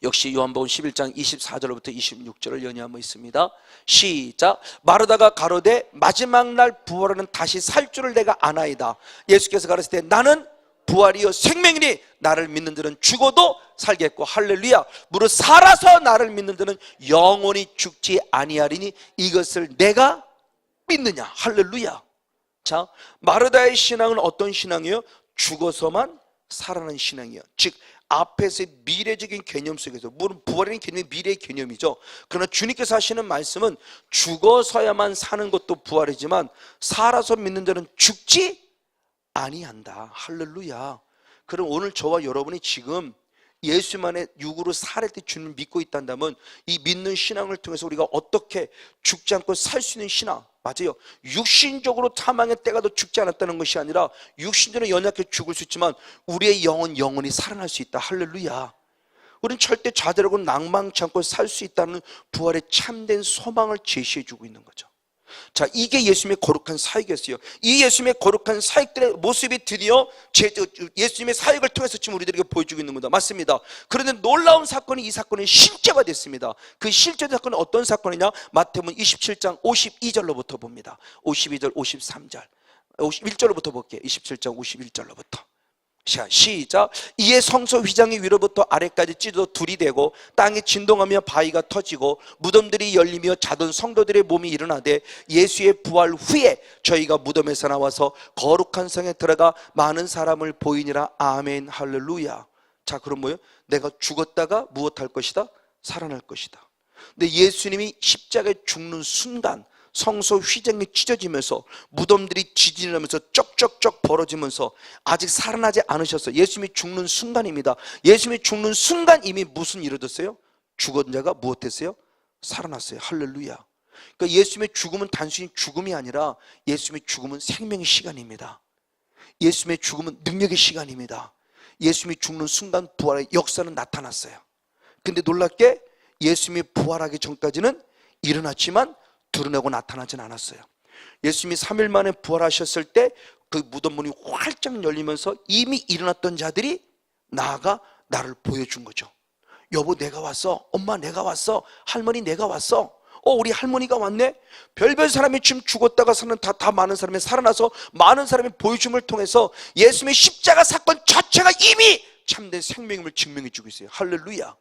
역시 요한복음 11장 24절부터 26절을 연이하고 있습니다. 시작. 마르다가 가로되 마지막 날 부활하는 다시 살 줄을 내가 아나이다. 예수께서 가르치되 나는 부활이요 생명이니 나를 믿는 자는 죽어도 살겠고 할렐루야 무릇 살아서 나를 믿는 자는 영원히 죽지 아니하리니 이것을 내가 믿느냐. 할렐루야. 자, 마르다의 신앙은 어떤 신앙이에요? 죽어서만 살아나는 신앙이에요. 즉 앞에서의 미래적인 개념 속에서, 물론 부활이라는 개념이 미래의 개념이죠. 그러나 주님께서 하시는 말씀은 죽어서야만 사는 것도 부활이지만 살아서 믿는 자는 죽지 아니한다. 할렐루야. 그럼 오늘 저와 여러분이 지금 예수만의 육으로 살을 때 주님을 믿고 있다면 이 믿는 신앙을 통해서 우리가 어떻게 죽지 않고 살 수 있는 신앙, 맞아요. 육신적으로 사망의 때가 더 죽지 않았다는 것이 아니라 육신적으로 연약해 죽을 수 있지만 우리의 영은 영원히 살아날 수 있다. 할렐루야. 우리는 절대 좌절하고 낭망치 않고 살 수 있다는 부활의 참된 소망을 제시해 주고 있는 거죠. 자, 이게 예수님의 거룩한 사역이었어요. 이 예수님의 거룩한 사역들의 모습이 드디어 예수님의 사역을 통해서 지금 우리들에게 보여주고 있는 겁니다. 맞습니다. 그런데 놀라운 사건이 이 사건은 실제가 됐습니다. 그 실제 사건은 어떤 사건이냐? 마태복음 27장 52절로부터 봅니다. 52절 53절 51절로부터 볼게요. 27장 51절로부터 시작. 이에 성소 휘장이 위로부터 아래까지 찢어 둘이 되고 땅이 진동하며 바위가 터지고 무덤들이 열리며 자던 성도들의 몸이 일어나되 예수의 부활 후에 저희가 무덤에서 나와서 거룩한 성에 들어가 많은 사람을 보이니라. 아멘. 할렐루야. 자, 그럼 뭐예요? 내가 죽었다가 무엇할 것이다? 살아날 것이다. 근데 예수님이 십자가에 죽는 순간 성소 휘장이 찢어지면서 무덤들이 지진하면서 쩍쩍쩍 벌어지면서 아직 살아나지 않으셨어요. 예수님이 죽는 순간입니다. 예수님이 죽는 순간 이미 무슨 일이 일어났어요? 죽은 자가 무엇했어요? 살아났어요. 할렐루야. 그러니까 예수님의 죽음은 단순히 죽음이 아니라 예수님의 죽음은 생명의 시간입니다. 예수님의 죽음은 능력의 시간입니다. 예수님이 죽는 순간 부활의 역사는 나타났어요. 근데 놀랍게 예수님이 부활하기 전까지는 일어났지만 드러내고 나타나진 않았어요. 예수님이 3일 만에 부활하셨을 때 그 무덤 문이 활짝 열리면서 이미 일어났던 자들이 나아가 나를 보여준 거죠. 여보 내가 왔어, 엄마 내가 왔어, 할머니 내가 왔어, 우리 할머니가 왔네. 별별 사람이 지금 죽었다가 다 많은 사람이 살아나서 많은 사람이 보여줌을 통해서 예수님의 십자가 사건 자체가 이미 참된 생명임을 증명해 주고 있어요. 할렐루야.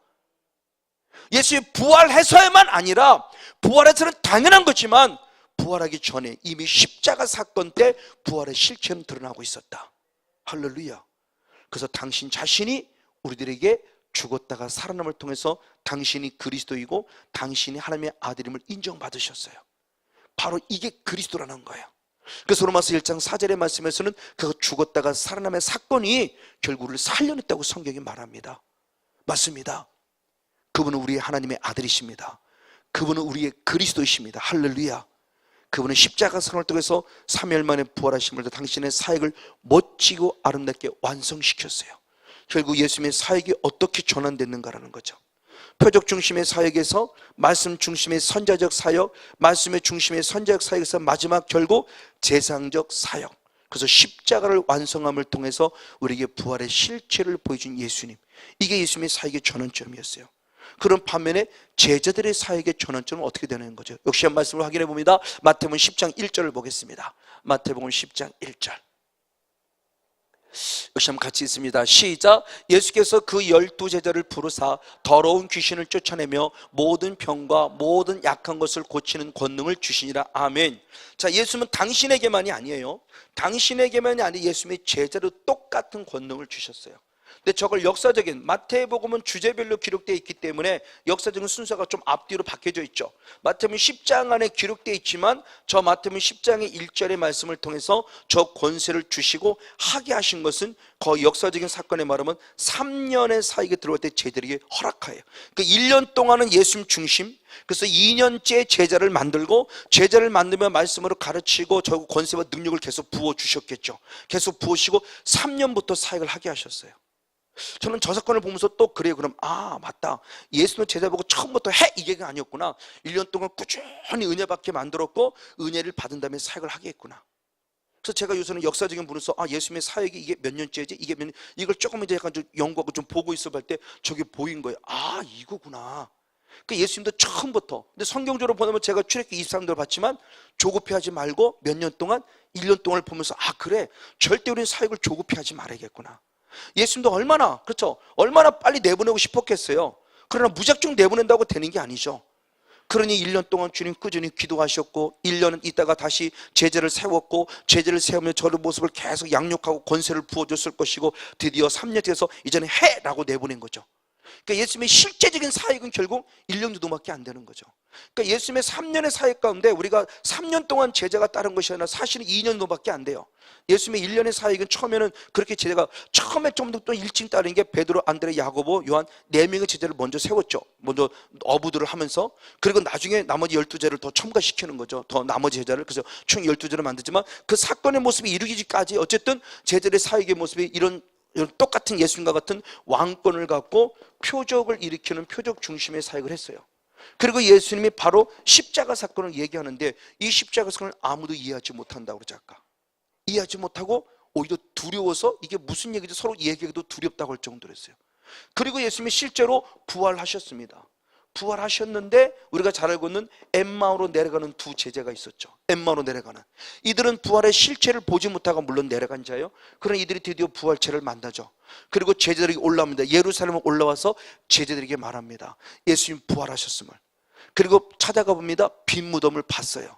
예수님이 부활해서야만 아니라, 부활해서는 당연한 거지만 부활하기 전에 이미 십자가 사건 때 부활의 실체는 드러나고 있었다. 할렐루야. 그래서 당신 자신이 우리들에게 죽었다가 살아남을 통해서 당신이 그리스도이고 당신이 하나님의 아들임을 인정받으셨어요. 바로 이게 그리스도라는 거예요. 그래서 로마서 1장 4절의 말씀에서는 그 죽었다가 살아남의 사건이 결국 우리를 살려냈다고 성경이 말합니다. 맞습니다. 그분은 우리의 하나님의 아들이십니다. 그분은 우리의 그리스도이십니다. 할렐루야. 그분은 십자가 사건을 통해서 3일 만에 부활하심을 통해 당신의 사역을 멋지고 아름답게 완성시켰어요. 결국 예수님의 사역이 어떻게 전환됐는가라는 거죠. 표적 중심의 사역에서 말씀 중심의 선자적 사역, 말씀의 중심의 선자적 사역에서 마지막 결국 제상적 사역, 그래서 십자가를 완성함을 통해서 우리에게 부활의 실체를 보여준 예수님, 이게 예수님의 사역의 전환점이었어요. 그런 반면에 제자들의 사역의 전환점은 어떻게 되는 거죠? 역시 한 말씀을 확인해 봅니다. 마태복음 10장 1절을 보겠습니다. 마태복음 10장 1절. 역시 한번 같이 있습니다. 시작. 예수께서 그 12제자를 부르사 더러운 귀신을 쫓아내며 모든 병과 모든 약한 것을 고치는 권능을 주시니라. 아멘. 자, 예수님은 당신에게만이 아니에요. 당신에게만이 아니 예수님의 제자로 똑같은 권능을 주셨어요. 근데 저걸 역사적인, 마태복음은 주제별로 기록되어 있기 때문에 역사적인 순서가 좀 앞뒤로 바뀌어져 있죠. 마태복음 10장 안에 기록되어 있지만 저 마태복음 10장의 1절의 말씀을 통해서 저 권세를 주시고 하게 하신 것은 거의 역사적인 사건에 말하면 3년의 사역에 들어올 때 제자들에게 허락하여요. 그 1년 동안은 예수님 중심, 그래서 2년째 제자를 만들고, 제자를 만들며 말씀으로 가르치고 저 권세와 능력을 계속 부어주셨겠죠. 계속 부으시고 3년부터 사역을 하게 하셨어요. 저는 저 사건을 보면서 또 그래요. 그럼 맞다, 예수는 제자 보고 처음부터 해 이게가 아니었구나. 1년 동안 꾸준히 은혜 받게 만들었고 은혜를 받은 다음에 사역을 하게 했구나. 그래서 제가 요새는 역사적인 분으로서 예수님의 사역이 이게 몇 년째지, 이게 몇 년, 이걸 조금 이제 약간 좀 연구하고 좀 보고 있어 볼 때 저게 보인 거예요. 이거구나. 그 예수님도 처음부터, 근데 성경적으로 보면 제가 출애굽기 23장을 봤지만 조급해하지 말고 몇 년 동안, 1년 동안을 보면서 그래, 절대 우리는 사역을 조급해하지 말아야겠구나. 예수님도 얼마나 빨리 내보내고 싶었겠어요. 그러나 무작정 내보낸다고 되는 게 아니죠. 그러니 1년 동안 주님 꾸준히 기도하셨고 1년은 있다가 다시 제자를 세웠고, 제자를 세우며 저의 모습을 계속 양육하고 권세를 부어줬을 것이고, 드디어 3년 뒤에서 이제는 해라고 내보낸 거죠. 그러니까 예수님의 실제적인 사역은 결국 1년 정도밖에 안 되는 거죠. 그러니까 예수님의 3년의 사역 가운데 우리가 3년 동안 제자가 따른 것이 아니라 사실은 2년 정도밖에 안 돼요. 예수님의 1년의 사역은 처음에는 그렇게 제자가 처음에 좀 더 일찍 따른 게 베드로, 안드레, 야고보, 요한 4명의 제자를 먼저 세웠죠. 먼저 어부들을 하면서. 그리고 나중에 나머지 12제를 더 첨가시키는 거죠. 더 나머지 제자를. 그래서 총 12제를 만들지만 그 사건의 모습이 이루기까지 어쨌든 제자들의 사역의 모습이 이런 똑같은 예수님과 같은 왕권을 갖고 표적을 일으키는 표적 중심의 사역을 했어요. 그리고 예수님이 바로 십자가 사건을 얘기하는데, 이 십자가 사건을 아무도 이해하지 못한다고 그러죠. 아까 이해하지 못하고 오히려 두려워서 이게 무슨 얘기인지 서로 얘기하기도 두렵다고 할 정도로 했어요. 그리고 예수님이 실제로 부활하셨습니다. 부활하셨는데 우리가 잘 알고 있는 엠마오로 내려가는 두 제자가 있었죠. 엠마오로 내려가는 이들은 부활의 실체를 보지 못하고 물론 내려간 자예요. 그러나 이들이 드디어 부활체를 만나죠. 그리고 제자들이 올라옵니다. 예루살렘에 올라와서 제자들에게 말합니다. 예수님 부활하셨음을. 그리고 찾아가 봅니다. 빈 무덤을 봤어요.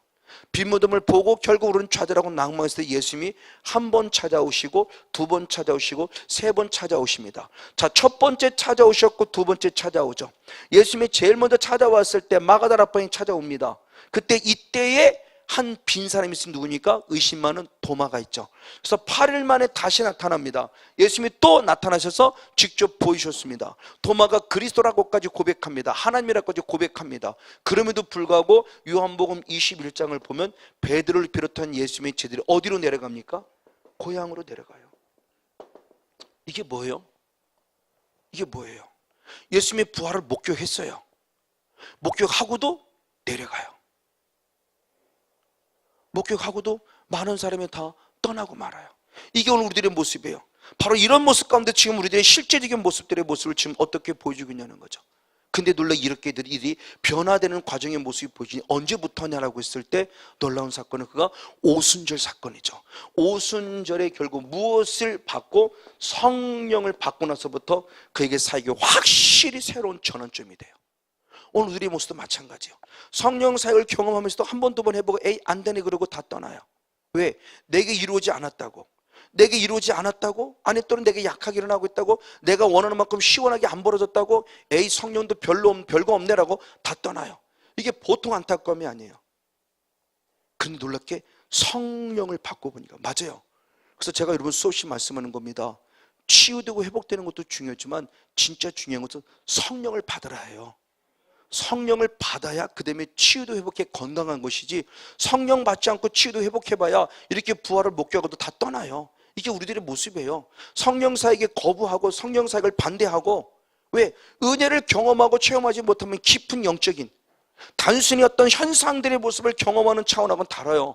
빈 무덤을 보고 결국 우리는 좌절하고 낭망했을 때 예수님이 한 번 찾아오시고, 두 번 찾아오시고, 세 번 찾아오십니다. 자, 첫 번째 찾아오셨고 두 번째 찾아오죠. 예수님이 제일 먼저 찾아왔을 때 마가다라 방에 찾아옵니다. 그때 이때에 한 빈 사람이 있으면 누구니까? 의심 많은 도마가 있죠. 그래서 8일 만에 다시 나타납니다. 예수님이 또 나타나셔서 직접 보이셨습니다. 도마가 그리스도라고까지 고백합니다. 하나님이라고까지 고백합니다. 그럼에도 불구하고 요한복음 21장을 보면 베드로를 비롯한 예수님의 제자들이 어디로 내려갑니까? 고향으로 내려가요. 이게 뭐예요? 이게 뭐예요? 예수님의 부활을 목격했어요. 목격하고도 내려가요. 목격하고도 많은 사람이 다 떠나고 말아요. 이게 오늘 우리들의 모습이에요. 바로 이런 모습 가운데 지금 우리들의 실제적인 모습들의 모습을 지금 어떻게 보여주고 있냐는 거죠. 근데 놀라 이렇게 일이 변화되는 과정의 모습이 보이지 언제부터냐라고 했을 때 놀라운 사건은 그가 오순절 사건이죠. 오순절에 결국 무엇을 받고 성령을 받고 나서부터 그에게 사역이 확실히 새로운 전환점이 돼요. 오늘 우리의 모습도 마찬가지예요. 성령 사역을 경험하면서도 한 번, 두 번 해보고 에이 안 되네 그러고 다 떠나요. 왜? 내게 이루어지지 않았다고. 내게 이루어지지 않았다고? 아니 또는 내게 약하게 일어나고 있다고? 내가 원하는 만큼 시원하게 안 벌어졌다고? 에이 성령도 별거 없네라고 다 떠나요. 이게 보통 안타까움이 아니에요. 그런데 놀랍게 성령을 받고 보니까 맞아요. 그래서 제가 여러분 수없이 말씀하는 겁니다. 치유되고 회복되는 것도 중요하지만 진짜 중요한 것은 성령을 받으라 해요. 성령을 받아야 그 다음에 치유도 회복해 건강한 것이지, 성령 받지 않고 치유도 회복해봐야 이렇게 부활을 목격하고도 다 떠나요. 이게 우리들의 모습이에요. 성령 사역에 거부하고 성령 사역을 반대하고, 왜? 은혜를 경험하고 체험하지 못하면 깊은 영적인 단순히 어떤 현상들의 모습을 경험하는 차원하고는 달라요.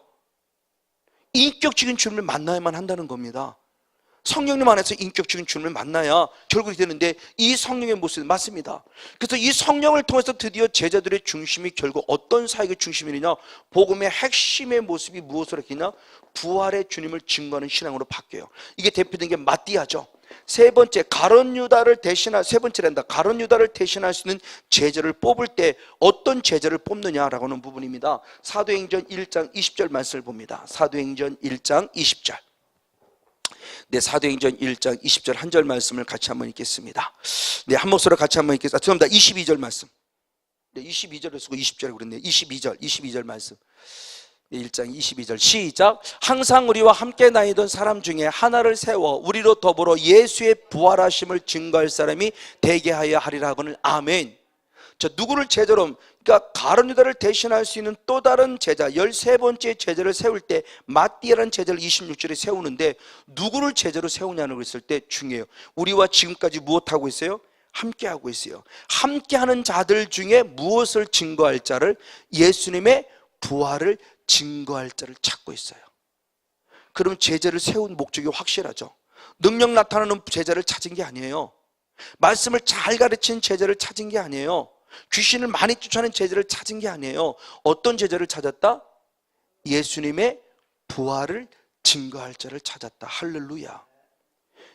인격적인 주님을 만나야만 한다는 겁니다. 성령님 안에서 인격적인 주님을 만나야 결국이 되는데 이 성령의 모습 맞습니다. 그래서 이 성령을 통해서 드디어 제자들의 중심이 결국 어떤 사역의 중심이냐, 복음의 핵심의 모습이 무엇으로 바뀌냐, 부활의 주님을 증거하는 신앙으로 바뀌어요. 이게 대표된 게 마띠아죠. 세 번째, 가룟 유다를 대신할, 세 번째란다. 가룟 유다를 대신할 수 있는 제자를 뽑을 때 어떤 제자를 뽑느냐라고 하는 부분입니다. 사도행전 1장 20절 말씀을 봅니다. 사도행전 1장 20절. 네, 사도행전 1장 20절 한 절 말씀을 같이 한번 읽겠습니다. 네, 한 목소리로 같이 한번 읽겠습니다. 죄송합니다. 22절 말씀. 네, 22절을 쓰고 20절에 그랬네요. 22절 말씀. 네, 1장 22절 시작. 항상 우리와 함께 다니던 사람 중에 하나를 세워 우리로 더불어 예수의 부활하심을 증거할 사람이 되게 하여 하리라 하거늘. 아멘. 자, 누구를 제자로, 그러니까 가룟 유다를 대신할 수 있는 또 다른 제자 13번째 제자를 세울 때 마띠아라는 제자를 26절에 세우는데 누구를 제자로 세우냐는 그랬을 때 중요해요. 우리와 지금까지 무엇하고 있어요? 함께하고 있어요. 함께하는 자들 중에 무엇을 증거할 자를, 예수님의 부활을 증거할 자를 찾고 있어요. 그러면 제자를 세운 목적이 확실하죠. 능력 나타나는 제자를 찾은 게 아니에요. 말씀을 잘 가르치는 제자를 찾은 게 아니에요. 귀신을 많이 쫓아내는 제자를 찾은 게 아니에요. 어떤 제자를 찾았다? 예수님의 부활을 증거할 자를 찾았다. 할렐루야.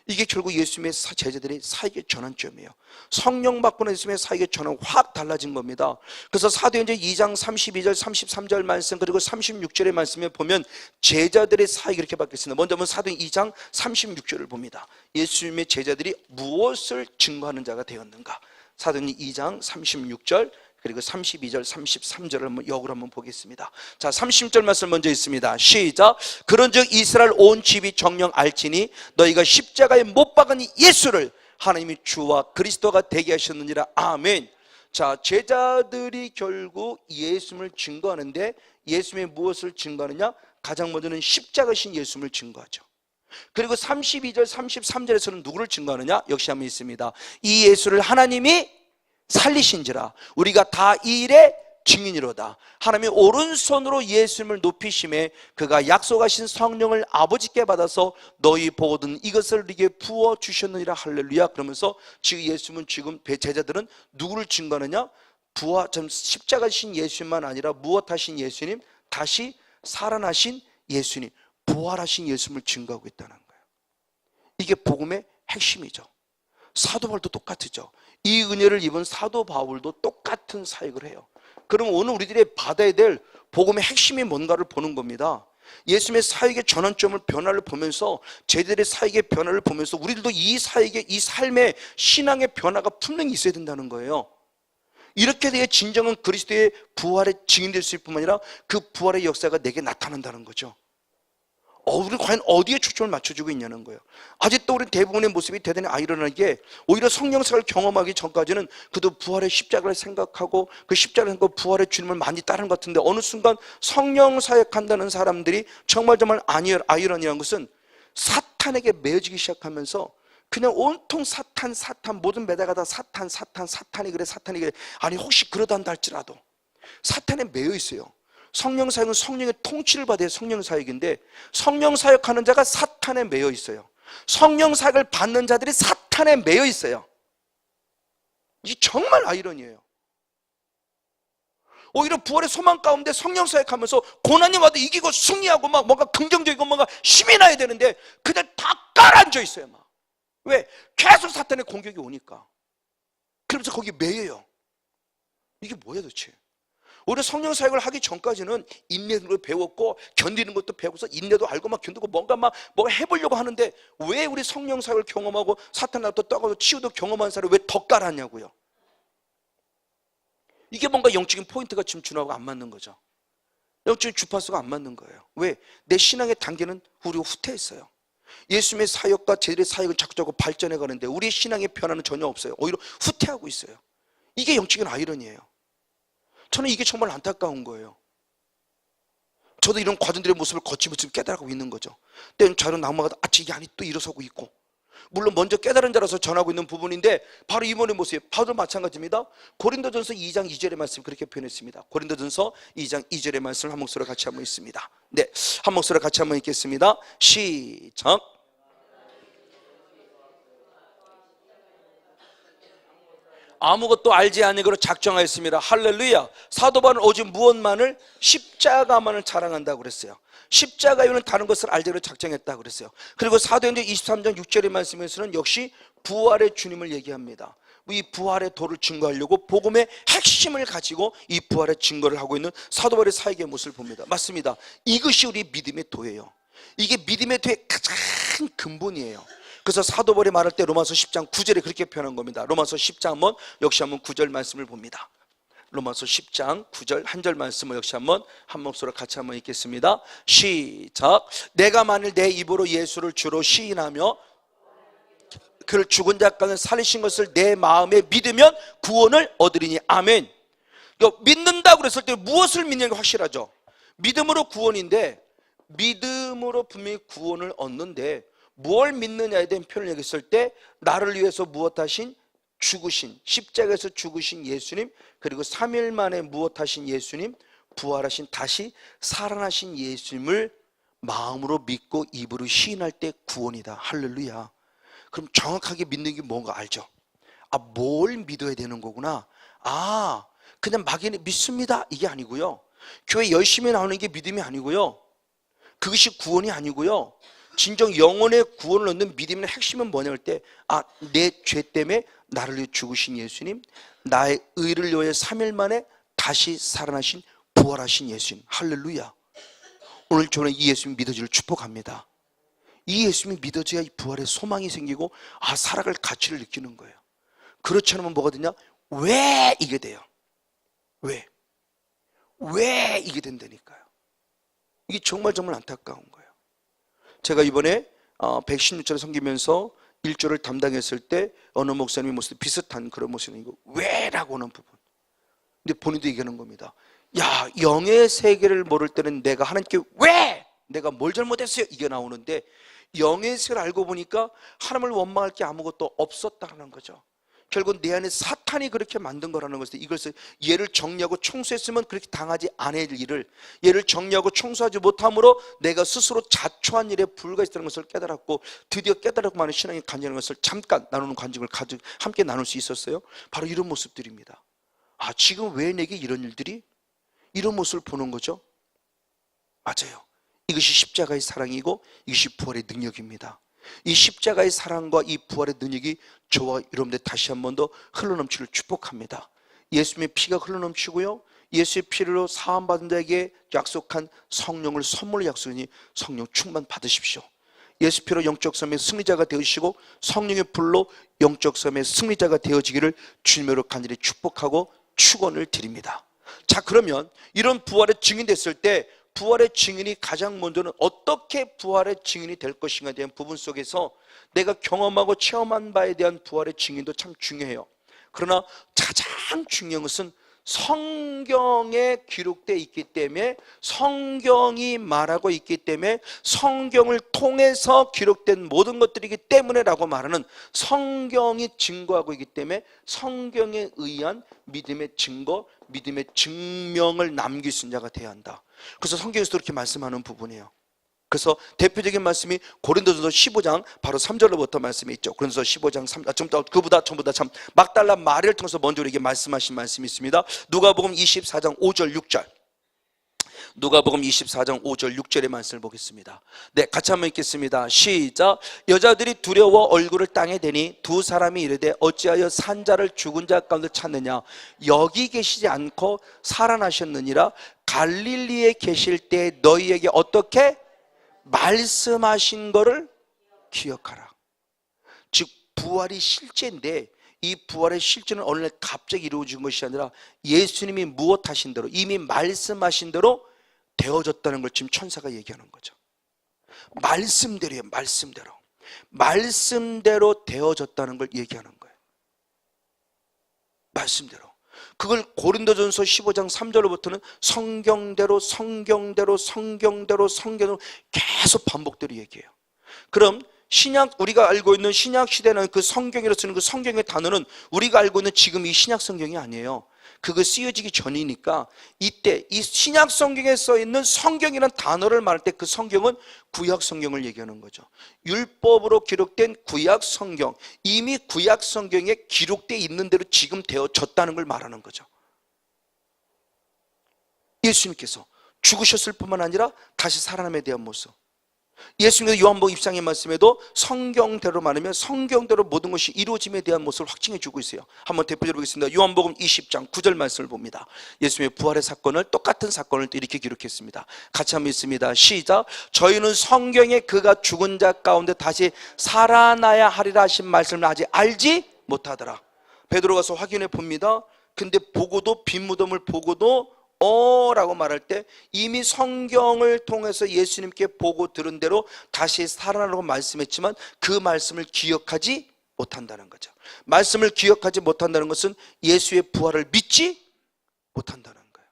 이게 결국 예수님의 제자들의 사역의 전환점이에요. 성령 받고 난 예수님의 사역의 전환 확 달라진 겁니다. 그래서 사도행전 2장 32절 33절 말씀 그리고 36절의 말씀에 보면 제자들의 사역이 이렇게 바뀌었습니다. 먼저 보면 사도행전 2장 36절을 봅니다. 예수님의 제자들이 무엇을 증거하는 자가 되었는가. 사도행전 2장 36절 그리고 32절 33절을 한번 역으로 한번 보겠습니다. 자, 30절 말씀 먼저 있습니다. 시작. 그런즉 이스라엘 온 집이 정령 알지니 너희가 십자가에 못 박은 예수를 하나님이 주와 그리스도가 되게 하셨느니라. 아멘. 자, 제자들이 결국 예수님을 증거하는데 예수님의 무엇을 증거하느냐? 가장 먼저는 십자가신 예수님을 증거하죠. 그리고 32절 33절에서는 누구를 증거하느냐? 역시 한번 있습니다. 이 예수를 하나님이 살리신지라 우리가 다 이 일의 증인이로다. 하나님의 오른손으로 예수님을 높이심에 그가 약속하신 성령을 아버지께 받아서 너희 보거든 이것을 네게 부어주셨느니라. 할렐루야. 그러면서 지금 예수님은 지금 제자들은 누구를 증거하느냐? 십자가신 예수님만 아니라 무엇하신 예수님? 다시 살아나신 예수님, 부활하신 예수님을 증거하고 있다는 거예요. 이게 복음의 핵심이죠. 사도 바울도 똑같죠. 이 은혜를 입은 사도 바울도 똑같은 사역을 해요. 그럼 오늘 우리들이 받아야 될 복음의 핵심이 뭔가를 보는 겁니다. 예수님의 사역의 전환점을 변화를 보면서 제자들의 사역의 변화를 보면서 우리들도 이 사역의 이 삶의 신앙의 변화가 분명히 있어야 된다는 거예요. 이렇게 돼야 진정한 그리스도의 부활의 증인될 수 있을 뿐만 아니라 그 부활의 역사가 내게 나타난다는 거죠. 우리는 과연 어디에 초점을 맞춰주고 있냐는 거예요. 아직도 우리 대부분의 모습이 대단히 아이러니하게 오히려 성령사를 경험하기 전까지는 그도 부활의 십자가를 생각하고 그 십자가를 생각하고 부활의 주님을 많이 따르는 것 같은데 어느 순간 성령 사역한다는 사람들이 정말 아이러니한 것은 사탄에게 매여지기 시작하면서 그냥 온통 사탄 모든 매다가 다 사탄이 그래 사탄이 그래. 아니 혹시 그러단다 할지라도 사탄에 매여 있어요. 성령 사역은 성령의 통치를 받아야 성령 사역인데 성령 사역하는 자가 사탄에 매여 있어요. 성령 사역을 받는 자들이 사탄에 매여 있어요. 이게 정말 아이러니예요. 오히려 부활의 소망 가운데 성령 사역하면서 고난이 와도 이기고 승리하고 막 뭔가 긍정적이고 뭔가 힘이 나야 되는데 그냥 다 깔아앉아 있어요. 막. 왜? 계속 사탄의 공격이 오니까. 그러면서 거기 매여요. 이게 뭐야 도대체? 오히려 성령 사역을 하기 전까지는 인내는 걸 배웠고 견디는 것도 배워서 인내도 알고 막 견디고 뭔가 해보려고 하는데 왜 우리 성령 사역을 경험하고 사탄한테 떠가서 치유도 경험한 사람이 왜 더 깔았냐고요. 이게 뭔가 영적인 포인트가 지금 준하고 안 맞는 거죠. 영적인 주파수가 안 맞는 거예요. 왜? 내 신앙의 단계는 우리가 후퇴했어요. 예수님의 사역과 제들의 사역은 자꾸자꾸 발전해 가는데 우리의 신앙의 변화는 전혀 없어요. 오히려 후퇴하고 있어요. 이게 영적인 아이러니예요. 저는 이게 정말 안타까운 거예요. 저도 이런 과정들의 모습을 거치면서 깨달아가고 있는 거죠. 때는 저는 낙마가 이게 아니 또 일어서고 있고, 물론 먼저 깨달은 자라서 전하고 있는 부분인데 바로 이번의 모습이에요. 바로 마찬가지입니다. 고린도전서 2장 2절의 말씀 그렇게 표현했습니다. 고린도전서 2장 2절의 말씀을 한 목소리로 같이 한번 읽습니다. 네, 한 목소리로 같이 한번 읽겠습니다. 시작. 아무것도 알지 아니기로 작정하였습니다. 할렐루야. 사도 바울은 오직 무엇만을? 십자가만을 자랑한다고 그랬어요. 십자가 이유는 다른 것을 알기로 작정했다고 그랬어요. 그리고 사도행전 23장 6절의 말씀에서는 역시 부활의 주님을 얘기합니다. 이 부활의 도를 증거하려고 복음의 핵심을 가지고 이 부활의 증거를 하고 있는 사도 바울의 사역의 모습을 봅니다. 맞습니다. 이것이 우리 믿음의 도예요. 이게 믿음의 도의 가장 근본이에요. 그래서 사도 바울이 말할 때 로마서 10장 9절에 그렇게 표현한 겁니다. 로마서 10장 한번 9절 말씀을 봅니다. 로마서 10장 9절 한 절 말씀을 역시 한번 한 목소리로 같이 한번 읽겠습니다. 시작. 내가 만일 내 입으로 예수를 주로 시인하며 그를 죽은 자 가운데 살리신 것을 내 마음에 믿으면 구원을 얻으리니. 아멘. 믿는다고 그랬을 때 무엇을 믿는 게 확실하죠. 믿음으로 구원인데, 믿음으로 분명히 구원을 얻는데 뭘 믿느냐에 대한 표현을 얘기했을 때 나를 위해서 무엇하신? 죽으신, 십자가에서 죽으신 예수님, 그리고 3일 만에 무엇하신 예수님? 부활하신, 다시 살아나신 예수님을 마음으로 믿고 입으로 시인할 때 구원이다. 할렐루야. 그럼 정확하게 믿는 게 뭔가 알죠? 뭘 믿어야 되는 거구나. 그냥 막연히 믿습니다 이게 아니고요, 교회 열심히 나오는 게 믿음이 아니고요, 그것이 구원이 아니고요, 진정 영혼의 구원을 얻는 믿음의 핵심은 뭐냐 할 때 내 죄 때문에 나를 위해 죽으신 예수님, 나의 의를 위해 3일 만에 다시 살아나신 부활하신 예수님. 할렐루야. 오늘 저는 이 예수님 믿어지를 축복합니다. 이 예수님이 믿어져야 이 부활의 소망이 생기고 살아갈 가치를 느끼는 거예요. 그렇지 않으면 뭐가 되냐? 왜 이게 돼요? 왜 이게 된다니까요. 이게 정말 안타까운 거예요. 제가 이번에 116절을 섬기면서 1조를 담당했을 때 어느 목사님의 모습도 비슷한 그런 모습이고, 왜라고 하는 부분. 근데 본인도 얘기하는 겁니다. 영의 세계를 모를 때는 내가 하나님께 왜 내가 뭘 잘못했어요 이게 나오는데, 영의 세계를 알고 보니까 하나님을 원망할 게 아무것도 없었다는 거죠. 결국 내 안에 사탄이 그렇게 만든 거라는 것을, 이것을 얘를 정리하고 청소했으면 그렇게 당하지 않을 일을, 얘를 정리하고 청소하지 못함으로 내가 스스로 자초한 일에 불과했다는 것을 깨달았고, 드디어 깨달았고 많은 신앙의 간증하는 것을 잠깐 나누는 간증을 함께 나눌 수 있었어요. 바로 이런 모습들입니다. 지금 왜 내게 이런 일들이? 이런 모습을 보는 거죠. 맞아요. 이것이 십자가의 사랑이고 이것이 부활의 능력입니다. 이 십자가의 사랑과 이 부활의 능력이 저와 여러분들 다시 한 번 더 흘러넘치를 축복합니다. 예수님의 피가 흘러넘치고요, 예수의 피로 사함받은 자에게 약속한 성령을 선물로 약속하니 성령 충만 받으십시오. 예수 피로 영적 삶의 승리자가 되시고 성령의 불로 영적 삶의 승리자가 되어지기를 주님으로 간절히 축복하고 축원을 드립니다. 자, 그러면 이런 부활의 증인 됐을 때 부활의 증인이 가장 먼저는 어떻게 부활의 증인이 될 것인가에 대한 부분 속에서 내가 경험하고 체험한 바에 대한 부활의 증인도 참 중요해요. 그러나 가장 중요한 것은 성경에 기록되어 있기 때문에, 성경이 말하고 있기 때문에, 성경을 통해서 기록된 모든 것들이기 때문에라고 말하는, 성경이 증거하고 있기 때문에 성경에 의한 믿음의 증거, 믿음의 증명을 남길 수 있는 자가 되어야 한다. 그래서 성경에서도 그렇게 말씀하는 부분이에요. 그래서 대표적인 말씀이 고린도전서 15장 바로 3절로부터 말씀이 있죠. 고린도전서 15장 3절, 전부 다 참 막달라 마리아를 통해서 먼저 우리에게 말씀하신 말씀이 있습니다. 누가복음 24장 5절 6절. 누가복음 24장 5절 6절의 말씀을 보겠습니다. 네, 같이 한번 읽겠습니다. 시작. 여자들이 두려워 얼굴을 땅에 대니 두 사람이 이르되 어찌하여 산 자를 죽은 자 가운데 찾느냐? 여기 계시지 않고 살아나셨느니라. 갈릴리에 계실 때 너희에게 어떻게 말씀하신 것을 기억하라. 즉 부활이 실제인데 이 부활의 실제는 어느 날 갑자기 이루어진 것이 아니라 예수님이 무엇하신 대로 이미 말씀하신 대로 되어졌다는 걸 지금 천사가 얘기하는 거죠. 말씀대로예요. 말씀대로 되어졌다는 걸 얘기하는 거예요. 말씀대로. 그걸 고린도전서 15장 3절로부터는 성경대로 계속 반복대로 얘기해요. 그럼 신약, 우리가 알고 있는 신약 시대는 그 성경으로 쓰는 그 성경의 단어는 우리가 알고 있는 지금 이 신약 성경이 아니에요. 그거 쓰여지기 전이니까 이때 이 신약 성경에 써 있는 성경이라는 단어를 말할 때 그 성경은 구약 성경을 얘기하는 거죠. 율법으로 기록된 구약 성경, 이미 구약 성경에 기록되어 있는 대로 지금 되어졌다는 걸 말하는 거죠. 예수님께서 죽으셨을 뿐만 아니라 다시 살아남에 대한 모습. 예수님께서 요한복음 20장의 말씀에도 성경대로 말하면 성경대로 모든 것이 이루어짐에 대한 모습을 확증해 주고 있어요. 한번 대표적으로 보겠습니다. 요한복음 20장 9절 말씀을 봅니다. 예수님의 부활의 사건을, 똑같은 사건을 또 이렇게 기록했습니다. 같이 한번 읽습니다. 시작. 저희는 성경에 그가 죽은 자 가운데 다시 살아나야 하리라 하신 말씀을 아직 알지 못하더라. 베드로 가서 확인해 봅니다. 근데 보고도, 빈 무덤을 보고도 라고 말할 때 이미 성경을 통해서 예수님께 보고 들은 대로 다시 살아나라고 말씀했지만 그 말씀을 기억하지 못한다는 거죠. 말씀을 기억하지 못한다는 것은 예수의 부활을 믿지 못한다는 거예요.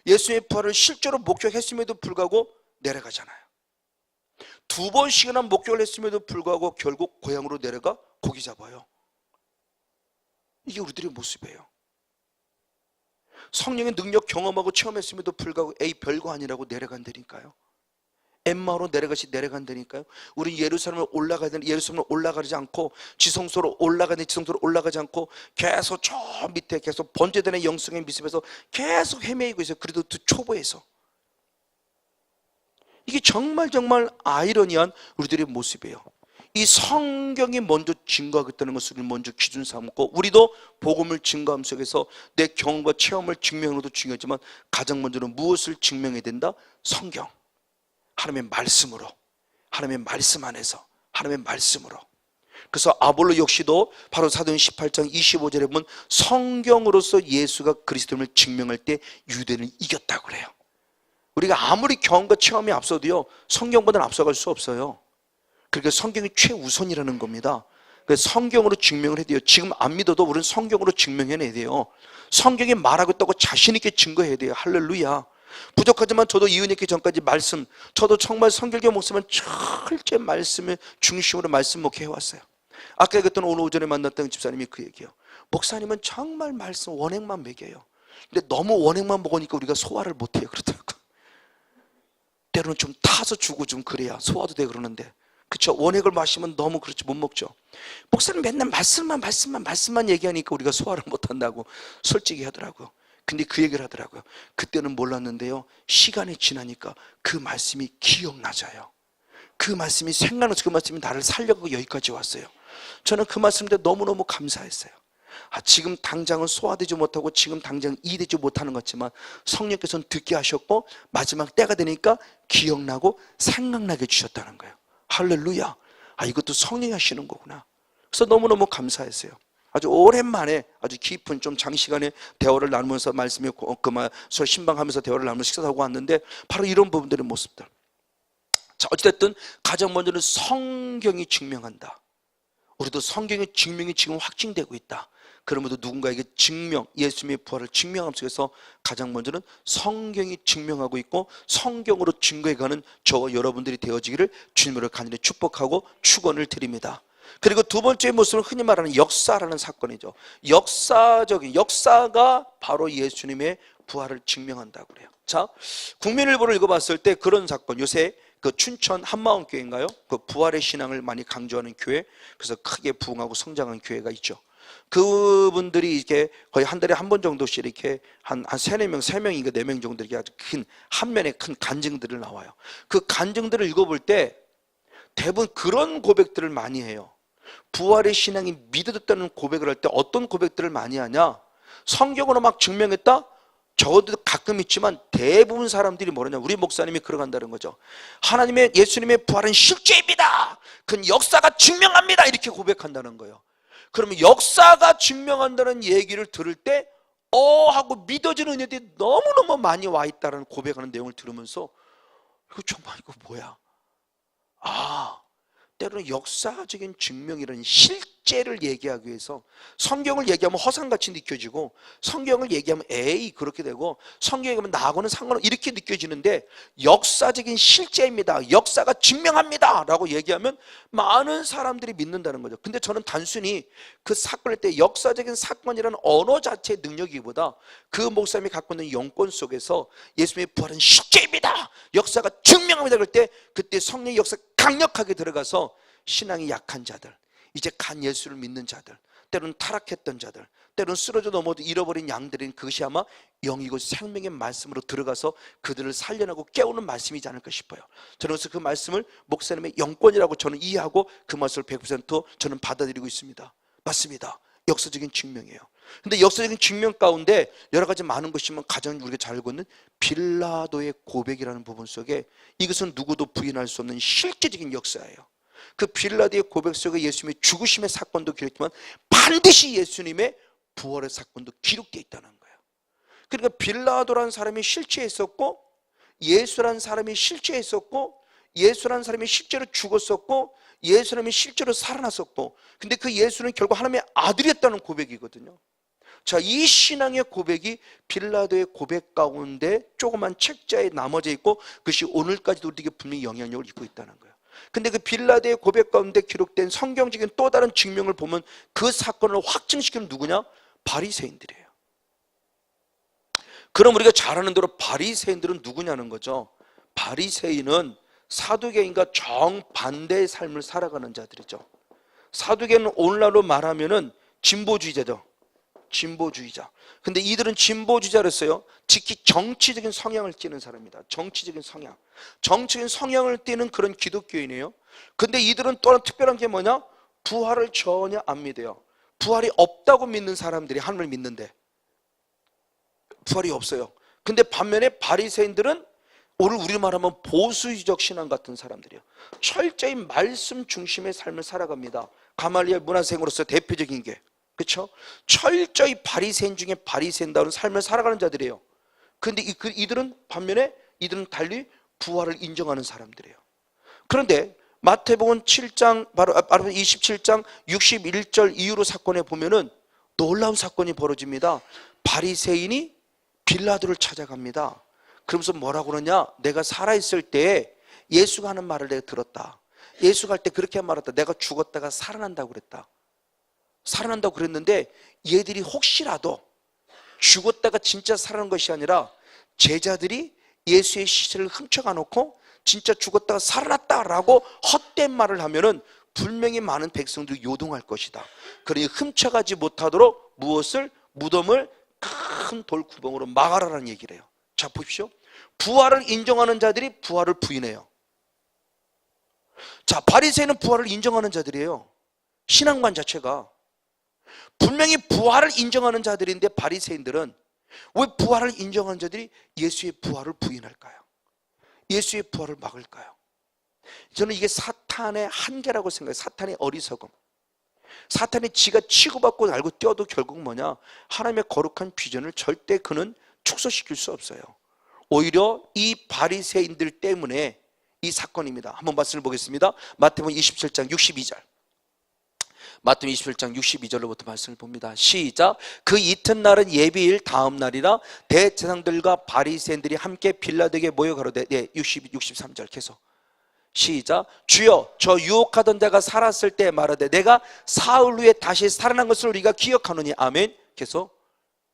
예수의 부활을 실제로 목격했음에도 불구하고 내려가잖아요. 2번씩이나 목격을 했음에도 불구하고 결국 고향으로 내려가 고기 잡아요. 이게 우리들의 모습이에요. 성령의 능력 경험하고 체험했음에도 불구하고 에이 별거 아니라고 내려간다니까요. 엠마오로 내려간다니까요. 우리 예루살렘을 올라가야 되는 예루살렘을 올라가지 않고 지성소로 올라가는 지성소로 올라가지 않고 계속 저 밑에 계속 번제되는 영성의 미습에서 계속 헤매이고 있어요. 그래도 그 초보에서. 이게 정말 아이러니한 우리들의 모습이에요. 이 성경이 먼저 증거하겠다는 것을 먼저 기준 삼고 우리도 복음을 증거함 속에서 내 경험과 체험을 증명으로도 중요하지만 가장 먼저는 무엇을 증명해야 된다? 성경, 하나님의 말씀으로, 하나님의 말씀 안에서, 하나님의 말씀으로. 그래서 아볼로 역시도 바로 사도행 18장 25절에 보면 성경으로서 예수가 그리스도임을 증명할 때 유대는 이겼다고 그래요. 우리가 아무리 경험과 체험이 앞서도요 성경보다는 앞서갈 수 없어요. 그러니까 성경이 최우선이라는 겁니다. 그래서 성경으로 증명을 해야 돼요. 지금 안 믿어도 우리는 성경으로 증명해내야 돼요. 성경이 말하고 있다고 자신 있게 증거해야 돼요. 할렐루야. 부족하지만 저도 이은혜께 전까지 말씀, 저도 정말 성결교 목사만 철저히 말씀을 중심으로 말씀 목회해왔어요. 아까 얘기했던 오늘 오전에 만났던 집사님이 그 얘기예요. 목사님은 정말 말씀 원액만 먹여요. 근데 너무 원액만 먹으니까 우리가 소화를 못해요. 그러더라고요. 때로는 좀 타서 주고 좀 그래야 소화도 되고 그러는데 그렇죠. 원액을 마시면 너무 그렇지 못 먹죠. 목사님 맨날 말씀만 얘기하니까 우리가 소화를 못한다고 솔직히 하더라고요. 근데 그 얘기를 하더라고요. 그때는 몰랐는데요 시간이 지나니까 그 말씀이 기억나져요. 그 말씀이 생각나서 그 말씀이 나를 살려고 여기까지 왔어요. 저는 그 말씀 때 너무너무 감사했어요. 지금 당장은 소화되지 못하고 지금 당장 이해되지 못하는 것 같지만 성령께서는 듣게 하셨고 마지막 때가 되니까 기억나고 생각나게 해주셨다는 거예요. 할렐루야. 이것도 성령이 하시는 거구나. 그래서 너무너무 감사했어요. 아주 오랜만에 아주 깊은 좀 장시간의 대화를 나누면서 말씀에 신방하면서 대화를 나누면서 식사도 하고 왔는데 바로 이런 부분들의 모습들. 자, 어찌됐든 가장 먼저는 성경이 증명한다. 우리도 성경의 증명이 지금 확증되고 있다. 그러면도 누군가에게 예수님의 부활을 증명함 속에서 가장 먼저는 성경이 증명하고 있고 성경으로 증거해가는 저와 여러분들이 되어지기를 주님으로 간절히 축복하고 축원을 드립니다. 그리고 두 번째 모습은 흔히 말하는 역사라는 사건이죠. 역사가 바로 예수님의 부활을 증명한다고 그래요. 자, 국민일보를 읽어봤을 때 그런 사건, 요새 그 춘천 한마음교회인가요? 그 부활의 신앙을 많이 강조하는 교회, 그래서 크게 부흥하고 성장한 교회가 있죠. 그분들이 이렇게 거의 한 달에 한 번 정도씩 이렇게 한 3-4명, 3명인가 4명 정도 이렇게 아주 큰 한 면의 큰 간증들을 나와요. 그 간증들을 읽어볼 때 대부분 그런 고백들을 많이 해요. 부활의 신앙이 믿어졌다는 고백을 할 때 어떤 고백들을 많이 하냐? 성경으로 막 증명했다? 적어도 가끔 있지만 대부분 사람들이 뭐냐면 우리 목사님이 그러간다는 거죠. 하나님의 예수님의 부활은 실제입니다. 그 역사가 증명합니다. 이렇게 고백한다는 거예요. 그러면 역사가 증명한다는 얘기를 들을 때 하고 믿어지는 은혜들이 너무너무 많이 와 있다는 고백하는 내용을 들으면서 이거 정말 이거 뭐야? 때로는 역사적인 증명이라는 실제를 얘기하기 위해서 성경을 얘기하면 허상같이 느껴지고 성경을 얘기하면 에이 그렇게 되고 성경 얘기하면 나하고는 상관없 이렇게 느껴지는데 역사적인 실제입니다. 역사가 증명합니다. 라고 얘기하면 많은 사람들이 믿는다는 거죠. 근데 저는 단순히 그 사건을 때 역사적인 사건이라는 언어 자체의 능력이보다 그 목사님이 갖고 있는 영권 속에서 예수님의 부활은 실제입니다. 역사가 증명합니다. 그럴 때 그때 성령의 역사가 강력하게 들어가서 신앙이 약한 자들, 이제 간 예수를 믿는 자들, 때로는 타락했던 자들, 때로는 쓰러져 넘어도 잃어버린 양들인 그것이 아마 영이고 생명의 말씀으로 들어가서 그들을 살려내고 깨우는 말씀이지 않을까 싶어요. 저는 그래서 그 말씀을 목사님의 영권이라고 저는 이해하고 그 말씀을 100% 저는 받아들이고 있습니다. 맞습니다. 역사적인 증명이에요. 근데 역사적인 증명 가운데 여러 가지 많은 것이면 가장 우리가 잘 알고 있는 빌라도의 고백이라는 부분 속에 이것은 누구도 부인할 수 없는 실제적인 역사예요. 그 빌라도의 고백 속에 예수님의 죽으심의 사건도 기록했지만 반드시 예수님의 부활의 사건도 기록되어 있다는 거예요. 그러니까 빌라도라는 사람이 실체했었고 예수라는 사람이 실체했었고 예수라는 사람이 실제로 죽었었고 예수님이 실제로 살아났었고 근데 그 예수는 결국 하나님의 아들이었다는 고백이거든요. 자, 이 신앙의 고백이 빌라도의 고백 가운데 조그만 책자에 남아져 있고 그것이 오늘까지도 우리에게 분명히 영향력을 입고 있다는 거예요. 근데 그 빌라도의 고백 가운데 기록된 성경적인 또 다른 증명을 보면 그 사건을 확증시키는 누구냐? 바리새인들이에요. 그럼 우리가 잘 아는 대로 바리새인들은 누구냐는 거죠. 바리새인은 사두개인과 정반대의 삶을 살아가는 자들이죠. 사두개는 오늘날로 말하면은 진보주의자죠. 진보주의자. 근데 이들은 진보주의자로서요 특히 정치적인 성향을 띠는 사람입니다. 정치적인 성향. 정치적인 성향을 띠는 그런 기독교인이에요. 근데 이들은 또 하나 특별한 게 뭐냐? 부활을 전혀 안 믿어요. 부활이 없다고 믿는 사람들이 하나님을 믿는데 부활이 없어요. 근데 반면에 바리새인들은 오늘 우리로 말하면 보수적 신앙 같은 사람들이에요. 철저히 말씀 중심의 삶을 살아갑니다. 가말리엘 문화생으로서 대표적인 게 그렇죠? 철저히 바리새인 중에 바리새인다운 삶을 살아가는 자들이에요. 그런데 이들은 반면에 이들은 달리 부활을 인정하는 사람들이에요. 그런데 마태복음 7장 바로 27장 61절 이후로 사건에 보면은 놀라운 사건이 벌어집니다. 바리새인이 빌라도를 찾아갑니다. 그러면서 뭐라고 그러냐? 내가 살아있을 때 예수가 하는 말을 내가 들었다. 예수가 할 때 그렇게 말했다. 내가 죽었다가 살아난다고 그랬다. 살아난다고 그랬는데 얘들이 혹시라도 죽었다가 진짜 살아난 것이 아니라 제자들이 예수의 시체를 훔쳐가 놓고 진짜 죽었다가 살아났다라고 헛된 말을 하면은 분명히 많은 백성들이 요동할 것이다. 그러니 훔쳐가지 못하도록 무엇을? 무덤을 큰 돌구멍으로 막아라라는 얘기를 해요. 자, 보십시오. 부활을 인정하는 자들이 부활을 부인해요. 자, 바리새인은 부활을 인정하는 자들이에요. 신앙관 자체가 분명히 부활을 인정하는 자들인데 바리새인들은 왜 부활을 인정하는 자들이 예수의 부활을 부인할까요? 예수의 부활을 막을까요? 저는 이게 사탄의 한계라고 생각해요. 사탄의 어리석음. 사탄이 지가 치고받고 알고 뛰어도 결국 뭐냐? 하나님의 거룩한 비전을 절대 그는 축소시킬 수 없어요. 오히려 이 바리새인들 때문에 이 사건입니다. 한번 말씀을 보겠습니다. 마태복음 27장 62절. 마태복음 27장 62절로부터 말씀을 봅니다. 시작. 그 이튿날은 예비일 다음 날이라 대제사장들과 바리새인들이 함께 빌라도에게 모여 가로되 63절 계속. 시작. 주여, 저 유혹하던 자가 살았을 때 말하되 내가 사흘 후에 다시 살아난 것을 우리가 기억하노니. 아멘. 계속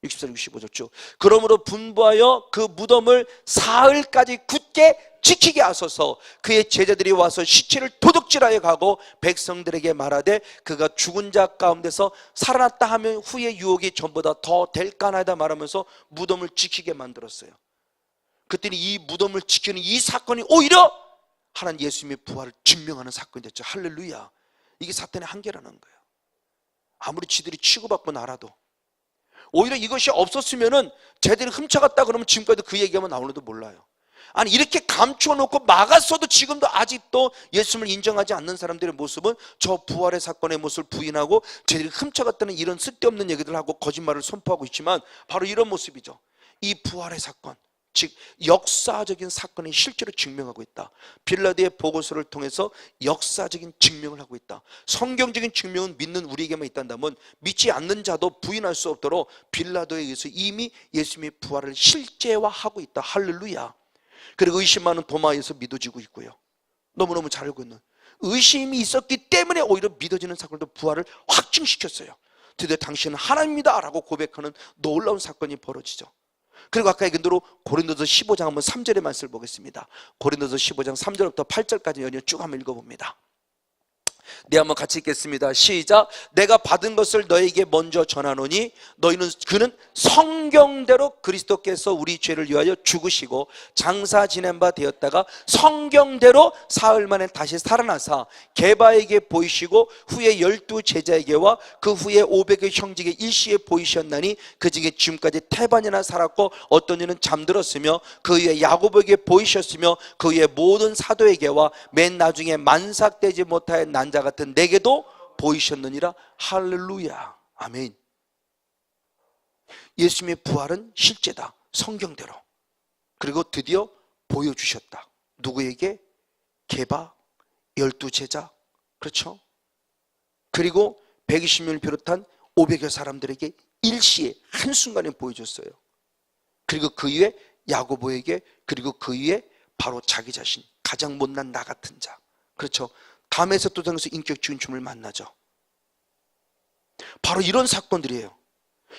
64, 65절 쭉. 그러므로 분부하여 그 무덤을 사흘까지 굳게 지키게 하소서. 그의 제자들이 와서 시체를 도둑질하여 가고 백성들에게 말하되 그가 죽은 자 가운데서 살아났다 하면 후의 유혹이 전보다 더 될까나이다 말하면서 무덤을 지키게 만들었어요. 그랬더니 이 무덤을 지키는 이 사건이 오히려 하나님 예수님의 부활을 증명하는 사건이 됐죠. 할렐루야. 이게 사탄의 한계라는 거예요. 아무리 지들이 치고받고 나라도 오히려 이것이 없었으면은 쟤들이 훔쳐갔다 그러면 지금까지도 그 얘기하면 나오는지도 몰라요. 아니 이렇게 감춰놓고 막았어도 지금도 아직도 예수님을 인정하지 않는 사람들의 모습은 저 부활의 사건의 모습을 부인하고 쟤들이 훔쳐갔다는 이런 쓸데없는 얘기들을 하고 거짓말을 선포하고 있지만 바로 이런 모습이죠. 이 부활의 사건, 즉 역사적인 사건이 실제로 증명하고 있다. 빌라도의 보고서를 통해서 역사적인 증명을 하고 있다. 성경적인 증명은 믿는 우리에게만 있단다면 믿지 않는 자도 부인할 수 없도록 빌라도에 의해서 이미 예수님의 부활을 실제화하고 있다. 할렐루야. 그리고 의심하는 도마에서 믿어지고 있고요. 너무너무 잘 알고 있는 의심이 있었기 때문에 오히려 믿어지는 사건도 부활을 확증시켰어요. 드디어 당신은 하나님이다 라고 고백하는 놀라운 사건이 벌어지죠. 그리고 아까 얘기한 대로 고린도서 15장 한번 3절의 말씀을 보겠습니다. 고린도서 15장 3절부터 8절까지 연이어 쭉 한번 읽어봅니다. 네, 한번 같이 읽겠습니다. 시작. 내가 받은 것을 너에게 먼저 전하노니 너희는 그는 성경대로 그리스도께서 우리 죄를 위하여 죽으시고 장사 지낸 바 되었다가 성경대로 사흘 만에 다시 살아나사 게바에게 보이시고 후에 12 제자에게와 그 후에 500의 형제에게 일시에 보이셨나니 그 중에 지금까지 태반이나 살았고 어떤 이는 잠들었으며 그 후에 야고보에게 보이셨으며 그 후에 모든 사도에게와 맨 나중에 만삭되지 못하여 난자 같은 내게도 보이셨느니라. 할렐루야. 아멘. 예수님의 부활은 실제다. 성경대로. 그리고 드디어 보여주셨다. 누구에게? 게바, 12 제자. 그렇죠? 그리고 120명을 비롯한 500여 사람들에게 일시에 한순간에 보여줬어요. 그리고 그 위에 야고보에게, 그리고 그 위에 바로 자기 자신, 가장 못난 나 같은 자. 그렇죠? 담에서 또 당에서 인격적인 춤을 만나죠. 바로 이런 사건들이에요.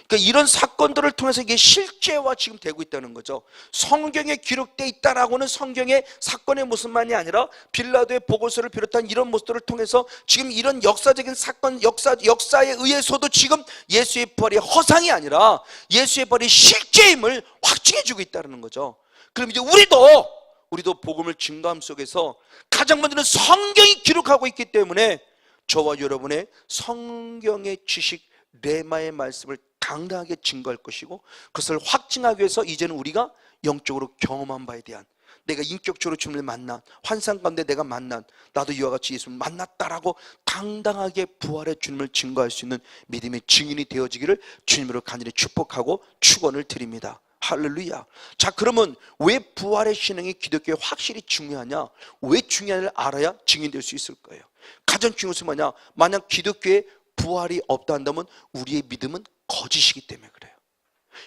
그러니까 이런 사건들을 통해서 이게 실제화 지금 되고 있다는 거죠. 성경에 기록되어 있다라고는 성경의 사건의 모습만이 아니라 빌라도의 보고서를 비롯한 이런 모습들을 통해서 지금 이런 역사적인 사건, 역사에 의해서도 지금 예수의 부활이 허상이 아니라 예수의 부활이 실제임을 확증해주고 있다는 거죠. 그럼 이제 우리도 복음을 증거함 속에서 가장 먼저는 성경이 기록하고 있기 때문에 저와 여러분의 성경의 지식, 레마의 말씀을 당당하게 증거할 것이고 그것을 확증하기 위해서 이제는 우리가 영적으로 경험한 바에 대한, 내가 인격적으로 주님을 만난, 환상 가운데 내가 만난, 나도 이와 같이 예수님을 만났다라고 당당하게 부활의 주님을 증거할 수 있는 믿음의 증인이 되어지기를 주님으로 간절히 축복하고 축원을 드립니다. 할렐루야. 자, 그러면 왜 부활의 신앙이 기독교에 확실히 중요하냐? 왜 중요한지를 알아야 증인될 수 있을 거예요. 가장 중요한 것은 뭐냐? 만약 기독교에 부활이 없다 한다면 우리의 믿음은 거짓이기 때문에 그래요.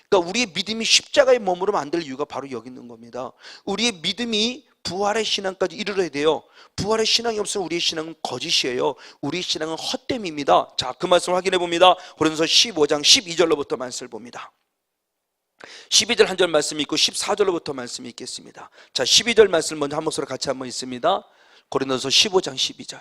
그러니까 우리의 믿음이 십자가에 머무르면 안 될 이유가 바로 여기 있는 겁니다. 우리의 믿음이 부활의 신앙까지 이르러야 돼요. 부활의 신앙이 없으면 우리의 신앙은 거짓이에요. 우리의 신앙은 헛됨입니다. 자, 그 말씀을 확인해 봅니다. 고린도서 15장 12절로부터 말씀을 봅니다. 12절 한 절 말씀이 있고 14절로부터 말씀이 있겠습니다. 자, 12절 말씀 먼저 한 목소리로 같이 한번 있습니다. 고린도서 15장 12절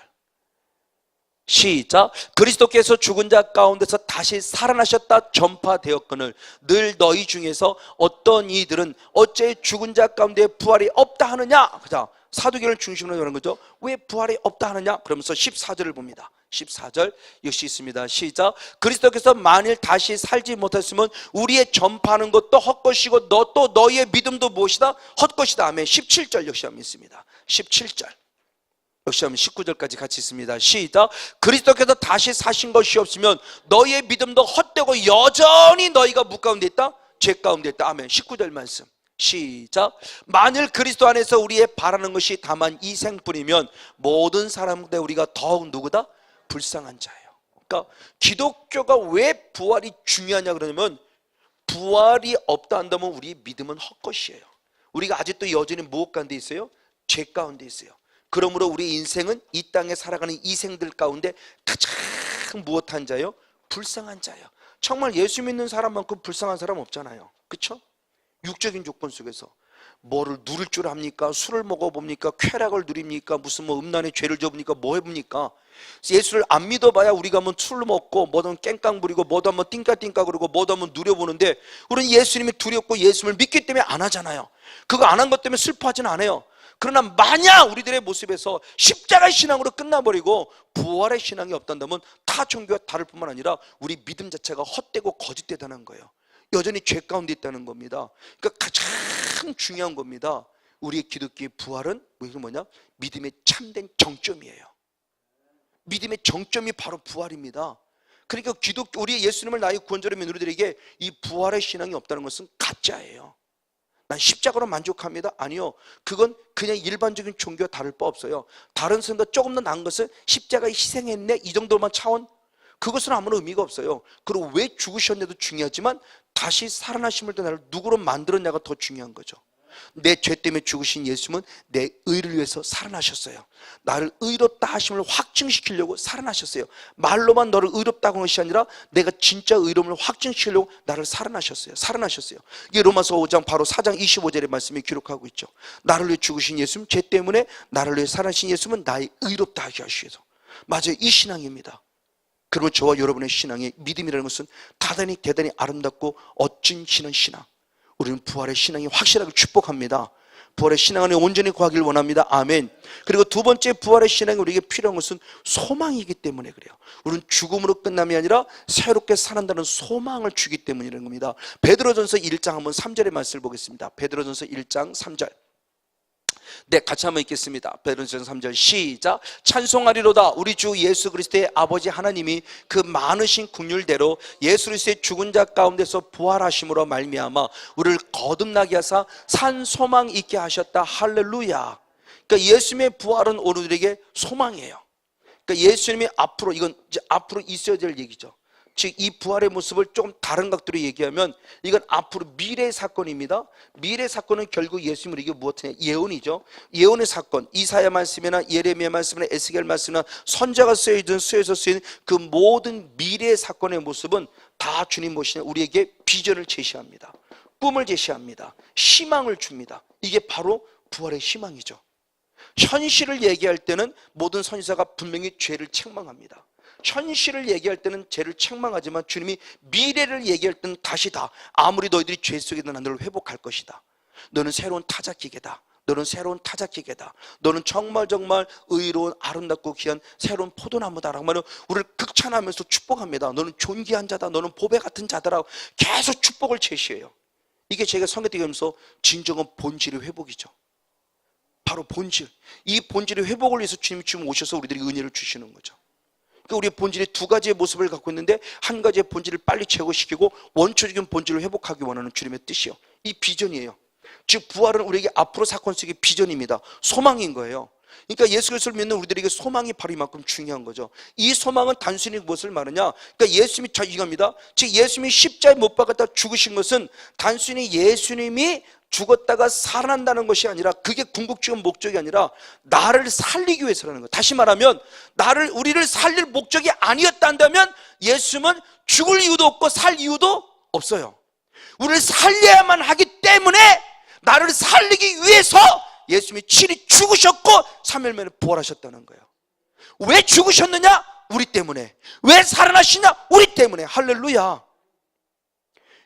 시작. 그리스도께서 죽은 자 가운데서 다시 살아나셨다 전파되었거늘 늘 너희 중에서 어떤 이들은 어째 죽은 자 가운데 부활이 없다 하느냐. 그죠? 사도계를 중심으로 하는 거죠. 왜 부활이 없다 하느냐. 그러면서 14절을 봅니다. 14절 역시 있습니다. 시작. 그리스도께서 만일 다시 살지 못했으면 우리의 전파하는 것도 헛것이고 또 너희의 믿음도 무엇이다? 헛것이다. 아멘. 17절 역시 한번 있습니다. 17절 역시 한번 19절까지 같이 있습니다. 시작. 그리스도께서 다시 사신 것이 없으면 너희의 믿음도 헛되고 여전히 너희가 무 가운데 있다? 죄 가운데 있다. 아멘. 19절 말씀 시작. 만일 그리스도 안에서 우리의 바라는 것이 다만 이 생뿐이면 모든 사람들 우리가 더욱 누구다? 불쌍한 자예요. 그러니까 기독교가 왜 부활이 중요하냐 그러냐면 부활이 없다 한다면 우리의 믿음은 헛것이에요. 우리가 아직도 여전히 무엇 가운데 있어요? 죄 가운데 있어요. 그러므로 우리 인생은 이 땅에 살아가는 이생들 가운데 가장 무엇한 자요? 불쌍한 자예요. 정말 예수 믿는 사람만큼 불쌍한 사람 없잖아요. 그렇죠? 육적인 조건 속에서 뭐를 누릴 줄 압니까? 술을 먹어봅니까? 쾌락을 누립니까? 무슨 뭐 음란의 죄를 접니까? 뭐 해봅니까? 예수를 안 믿어봐야 우리가 뭐 술을 먹고 뭐든 깽깡 부리고 뭐도 한번 띵까띵까 그러고 뭐도 한번 누려보는데, 우리는 예수님이 두렵고 예수님을 믿기 때문에 안 하잖아요. 그거 안 한 것 때문에 슬퍼하지는 않아요. 그러나 만약 우리들의 모습에서 십자가의 신앙으로 끝나버리고 부활의 신앙이 없단다면 타 종교가 다를 뿐만 아니라 우리 믿음 자체가 헛되고 거짓되다는 거예요. 여전히 죄 가운데 있다는 겁니다. 그러니까 가장 중요한 겁니다. 우리의 기독교의 부활은 뭐냐? 믿음의 참된 정점이에요. 믿음의 정점이 바로 부활입니다. 그러니까 우리 예수님을 나의 구원자로 믿는 우리들에게 이 부활의 신앙이 없다는 것은 가짜예요. 난 십자가로 만족합니다. 아니요, 그건 그냥 일반적인 종교와 다를 바 없어요. 다른 선보다 조금 더 나은 것은 십자가에 희생했네, 이 정도만 차원, 그것은 아무런 의미가 없어요. 그리고 왜 죽으셨냐도 중요하지만 다시 살아나심을 더 나를 누구로 만들었냐가 더 중요한 거죠. 내 죄 때문에 죽으신 예수님은 내 의를 위해서 살아나셨어요. 나를 의롭다 하심을 확증시키려고 살아나셨어요. 말로만 너를 의롭다고 하는 것이 아니라 내가 진짜 의로움을 확증시키려고 나를 살아나셨어요. 이게 로마서 5장 바로 4장 25절의 말씀이 기록하고 있죠. 나를 위해 죽으신 예수님, 죄 때문에 나를 위해 살아나신 예수님은 나의 의롭다 하게 하시기 위해서. 맞아요, 이 신앙입니다. 그리고 저와 여러분의 신앙의 믿음이라는 것은 대단히 아름답고 어찐 신앙. 우리는 부활의 신앙이 확실하게 축복합니다. 부활의 신앙 안에 온전히 거하길 원합니다. 아멘. 그리고 두 번째, 부활의 신앙이 우리에게 필요한 것은 소망이기 때문에 그래요. 우리는 죽음으로 끝남이 아니라 새롭게 살아난다는 소망을 주기 때문이라는 겁니다. 베드로전서 1장 한번 3절의 말씀을 보겠습니다. 베드로전서 1장 3절. 네, 같이 한번 읽겠습니다. 베드로전서 3절 시작. 찬송하리로다 우리 주 예수 그리스도의 아버지 하나님이 그 많으신 긍휼대로 예수 그리스도의 죽은 자 가운데서 부활하심으로 말미암아 우리를 거듭나게 하사 산 소망 있게 하셨다. 할렐루야. 그러니까 예수님의 부활은 우리들에게 소망이에요. 그러니까 예수님이 앞으로, 이건 이제 앞으로 있어야 될 얘기죠. 즉 이 부활의 모습을 조금 다른 각도로 얘기하면 이건 앞으로 미래의 사건입니다. 미래의 사건은 결국 예수님을 우리에게 무엇이냐? 예언이죠. 예언의 사건, 이사야 말씀이나 예레미야 말씀이나 에스겔 말씀이나 선자가 쓰여진 수에서 쓰인 그 모든 미래의 사건의 모습은 다 주님 모시는 우리에게 비전을 제시합니다. 꿈을 제시합니다. 희망을 줍니다. 이게 바로 부활의 희망이죠. 현실을 얘기할 때는 모든 선지자가 분명히 죄를 책망합니다. 현실을 얘기할 때는 죄를 책망하지만 주님이 미래를 얘기할 때는 다시 다 아무리 너희들이 죄 속에 있는 너를 회복할 것이다. 너는 새로운 타작기계다. 너는 새로운 타작기계다. 너는 정말 의로운 아름답고 귀한 새로운 포도나무다라고 말하면 우리를 극찬하면서 축복합니다. 너는 존귀한 자다. 너는 보배 같은 자다라고 계속 축복을 제시해요. 이게 제가 성경 하면서 진정한 본질의 회복이죠. 바로 본질. 이 본질의 회복을 위해서 주님이 지금 오셔서 우리들에게 은혜를 주시는 거죠. 그러니까 우리의 본질이 두 가지의 모습을 갖고 있는데 한 가지의 본질을 빨리 제거시키고 원초적인 본질을 회복하기 원하는 주님의 뜻이요. 이 비전이에요. 즉 부활은 우리에게 앞으로 사건 속의 비전입니다. 소망인 거예요. 그러니까 예수 그리스도를 믿는 우리들에게 소망이 바로 이만큼 중요한 거죠. 이 소망은 단순히 무엇을 말하냐? 그러니까 예수님이 이겁니다. 즉 예수님이 십자가에 못 박았다 죽으신 것은 단순히 예수님이 죽었다가 살아난다는 것이 아니라 그게 궁극적인 목적이 아니라 나를 살리기 위해서라는 것. 다시 말하면 우리를 살릴 목적이 아니었다면 예수님은 죽을 이유도 없고 살 이유도 없어요. 우리를 살려야만 하기 때문에 나를 살리기 위해서 예수님이 친히 죽으셨고 3일 만에 부활하셨다는 거예요. 왜 죽으셨느냐? 우리 때문에. 왜 살아나시냐? 우리 때문에. 할렐루야.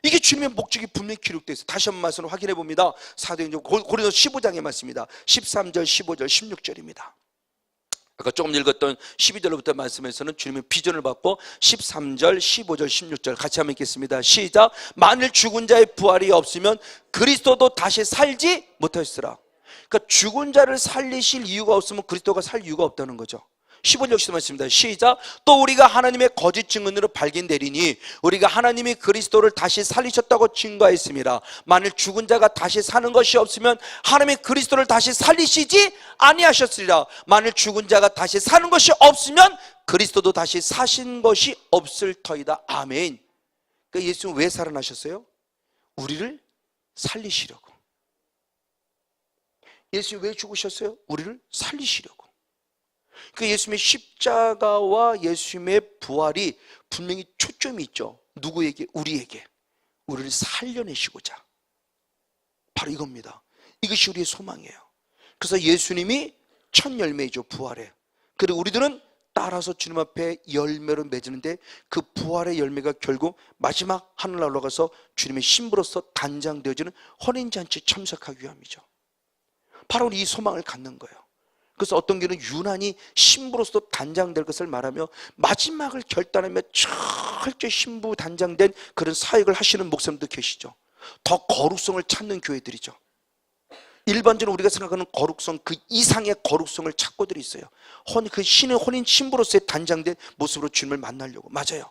이게 주님의 목적이 분명히 기록되어 있어요. 다시 한번 말씀을 확인해 봅니다. 사도행전 고린도서 15장의 말씀입니다. 13절, 15절, 16절입니다. 아까 조금 읽었던 12절부터 말씀에서는 주님의 비전을 받고 13절, 15절, 16절 같이 한번 읽겠습니다. 시작. 만일 죽은 자의 부활이 없으면 그리스도도 다시 살지 못하였으라. 그러니까 죽은 자를 살리실 이유가 없으면 그리스도가 살 이유가 없다는 거죠. 15절 역시도 말씀입니다. 시작. 또 우리가 하나님의 거짓 증언으로 발견되리니 우리가 하나님이 그리스도를 다시 살리셨다고 증거했습니다. 만일 죽은 자가 다시 사는 것이 없으면 하나님이 그리스도를 다시 살리시지 아니하셨으리라. 만일 죽은 자가 다시 사는 것이 없으면 그리스도도 다시 사신 것이 없을 터이다. 아멘. 그러니까 예수는 왜 살아나셨어요? 우리를 살리시려고. 예수님이 왜 죽으셨어요? 우리를 살리시려고. 그 예수님의 십자가와 예수님의 부활이 분명히 초점이 있죠. 누구에게? 우리에게. 우리를 살려내시고자. 바로 이겁니다. 이것이 우리의 소망이에요. 그래서 예수님이 첫 열매이죠, 부활에. 그리고 우리들은 따라서 주님 앞에 열매로 맺는데 그 부활의 열매가 결국 마지막 하늘나라 올라가서 주님의 신부로서 단장되어지는 혼인잔치에 참석하기 위함이죠. 바로 이 소망을 갖는 거예요. 그래서 어떤 경우는 유난히 신부로서 단장될 것을 말하며 마지막을 결단하며 철저히 신부 단장된 그런 사역을 하시는 목사님도 계시죠. 더 거룩성을 찾는 교회들이죠. 일반적으로 우리가 생각하는 거룩성 그 이상의 거룩성을 찾고들이 있어요. 그 신의 혼인 신부로서의 단장된 모습으로 주님을 만나려고. 맞아요.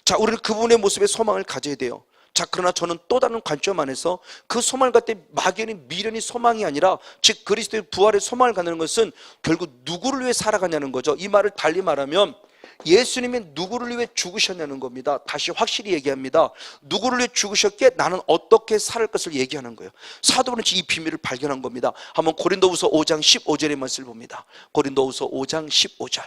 자, 우리는 그분의 모습에 소망을 가져야 돼요. 자, 그러나 저는 또 다른 관점 안에서 그 소망을 갖되 막연히 미련이 소망이 아니라 즉 그리스도의 부활의 소망을 갖는 것은 결국 누구를 위해 살아가냐는 거죠. 이 말을 달리 말하면 예수님이 누구를 위해 죽으셨냐는 겁니다. 다시 확실히 얘기합니다. 누구를 위해 죽으셨기에 나는 어떻게 살 것을 얘기하는 거예요. 사도 바울은 이 비밀을 발견한 겁니다. 한번 고린도후서 5장 15절의 말씀을 봅니다. 고린도후서 5장 15절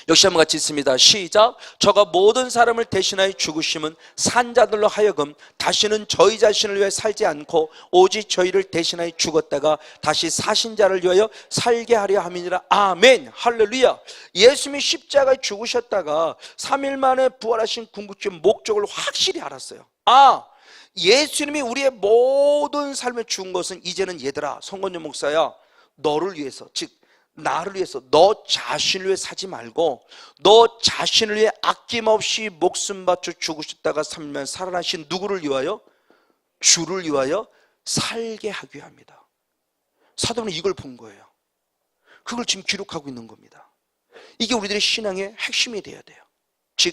역시 한번 같이 있습니다. 시작. 저가 모든 사람을 대신하여 죽으심은 산자들로 하여금 다시는 저희 자신을 위해 살지 않고 오직 저희를 대신하여 죽었다가 다시 사신 자를 위하여 살게 하려 함이니라. 아멘. 할렐루야. 예수님이 십자가에 죽으셨다가 3일 만에 부활하신 궁극적인 목적을 확실히 알았어요. 예수님이 우리의 모든 삶을 죽은 것은 이제는 얘들아, 성건영 목사야, 너를 위해서, 즉 나를 위해서, 너 자신을 위해 사지 말고 너 자신을 위해 아낌없이 목숨 바쳐 죽으셨다가 3년 살아나신 누구를 위하여? 주를 위하여 살게 하기 위함이다. 사도는 이걸 본 거예요. 그걸 지금 기록하고 있는 겁니다. 이게 우리들의 신앙의 핵심이 돼야 돼요. 즉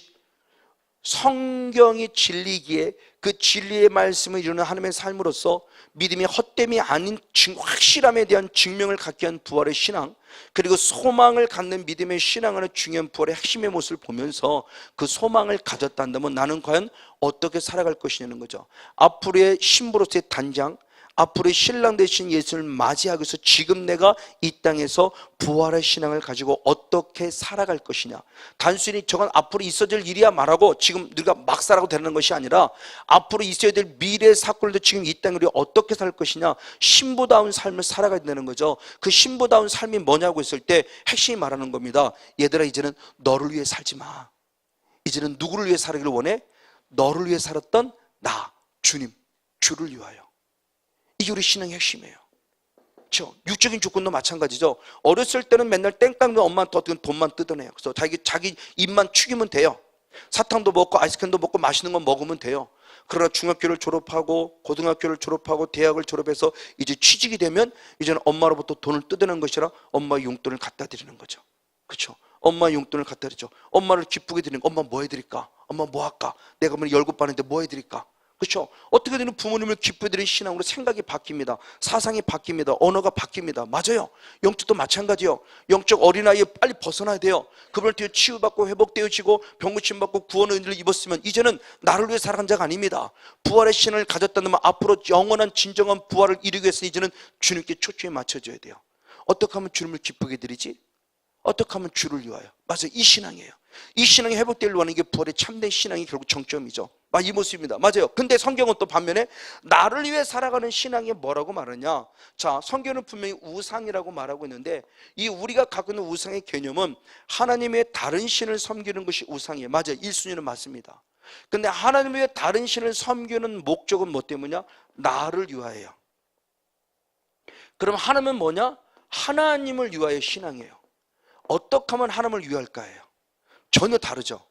성경이 진리기에 그 진리의 말씀을 이루는 하나님의 삶으로서 믿음이 헛됨이 아닌 확실함에 대한 증명을 갖게 한 부활의 신앙, 그리고 소망을 갖는 믿음의 신앙하는 중요한 부활의 핵심의 모습을 보면서 그 소망을 가졌다 한다면 나는 과연 어떻게 살아갈 것이냐는 거죠. 앞으로의 신부로서의 단장, 앞으로의 신랑 되신 예수를 맞이하기 위해서 지금 내가 이 땅에서 부활의 신앙을 가지고 어떻게 살아갈 것이냐. 단순히 저건 앞으로 있어질 일이야 말하고 지금 우리가 막 살아도 되는 것이 아니라 앞으로 있어야 될 미래의 사건들도 지금 이 땅에 우리가 어떻게 살 것이냐. 신부다운 삶을 살아가야 되는 거죠. 그 신부다운 삶이 뭐냐고 했을 때 핵심이 말하는 겁니다. 얘들아, 이제는 너를 위해 살지 마. 이제는 누구를 위해 살기를 원해? 너를 위해 살았던 나, 주님, 주를 위하여. 이게 우리 신앙의 핵심이에요. 그렇죠? 육적인 조건도 마찬가지죠. 어렸을 때는 맨날 땡깡도 엄마한테 어떻게 돈만 뜯어내요. 그래서 자기 입만 축이면 돼요. 사탕도 먹고 아이스크림도 먹고 맛있는 거 먹으면 돼요. 그러나 중학교를 졸업하고 고등학교를 졸업하고 대학을 졸업해서 이제 취직이 되면 이제는 엄마로부터 돈을 뜯어내는 것이 아니라 엄마 용돈을 갖다 드리는 거죠. 그렇죠? 엄마 용돈을 갖다 드리죠. 엄마를 기쁘게 드리는 거. 엄마 뭐 해드릴까? 엄마 뭐 할까? 내가 뭐 열급 받는데 뭐 해드릴까? 그렇죠? 어떻게 되는 부모님을 기뻐드리는 신앙으로 생각이 바뀝니다. 사상이 바뀝니다. 언어가 바뀝니다. 맞아요. 영적도 마찬가지요. 영적 어린아이에 빨리 벗어나야 돼요. 그분을 통해 치유받고 회복되어지고 병고침 받고 구원의 은혜를 입었으면 이제는 나를 위해 살아간 자가 아닙니다. 부활의 신을 가졌다면 앞으로 영원한 진정한 부활을 이루기 위해서 이제는 주님께 초점이 맞춰져야 돼요. 어떻게 하면 주님을 기쁘게 드리지? 어떻게 하면 주를 위하여? 맞아요. 이 신앙이에요. 이 신앙이 회복되려고 하는 게 부활의 참된 신앙이 결국 정점이죠. 이 모습입니다. 맞아요. 근데 성경은 또 반면에 나를 위해 살아가는 신앙이 뭐라고 말하냐? 자, 성경은 분명히 우상이라고 말하고 있는데 이 우리가 갖고 있는 우상의 개념은 하나님의 다른 신을 섬기는 것이 우상이에요. 맞아요. 1순위는 맞습니다. 근데 하나님 외에 다른 신을 섬기는 목적은 뭐 때문이냐? 나를 위하여요. 그럼 하나님은 뭐냐? 하나님을 위하여 신앙이에요. 어떻게 하면 하나님을 위할까예요? 전혀 다르죠.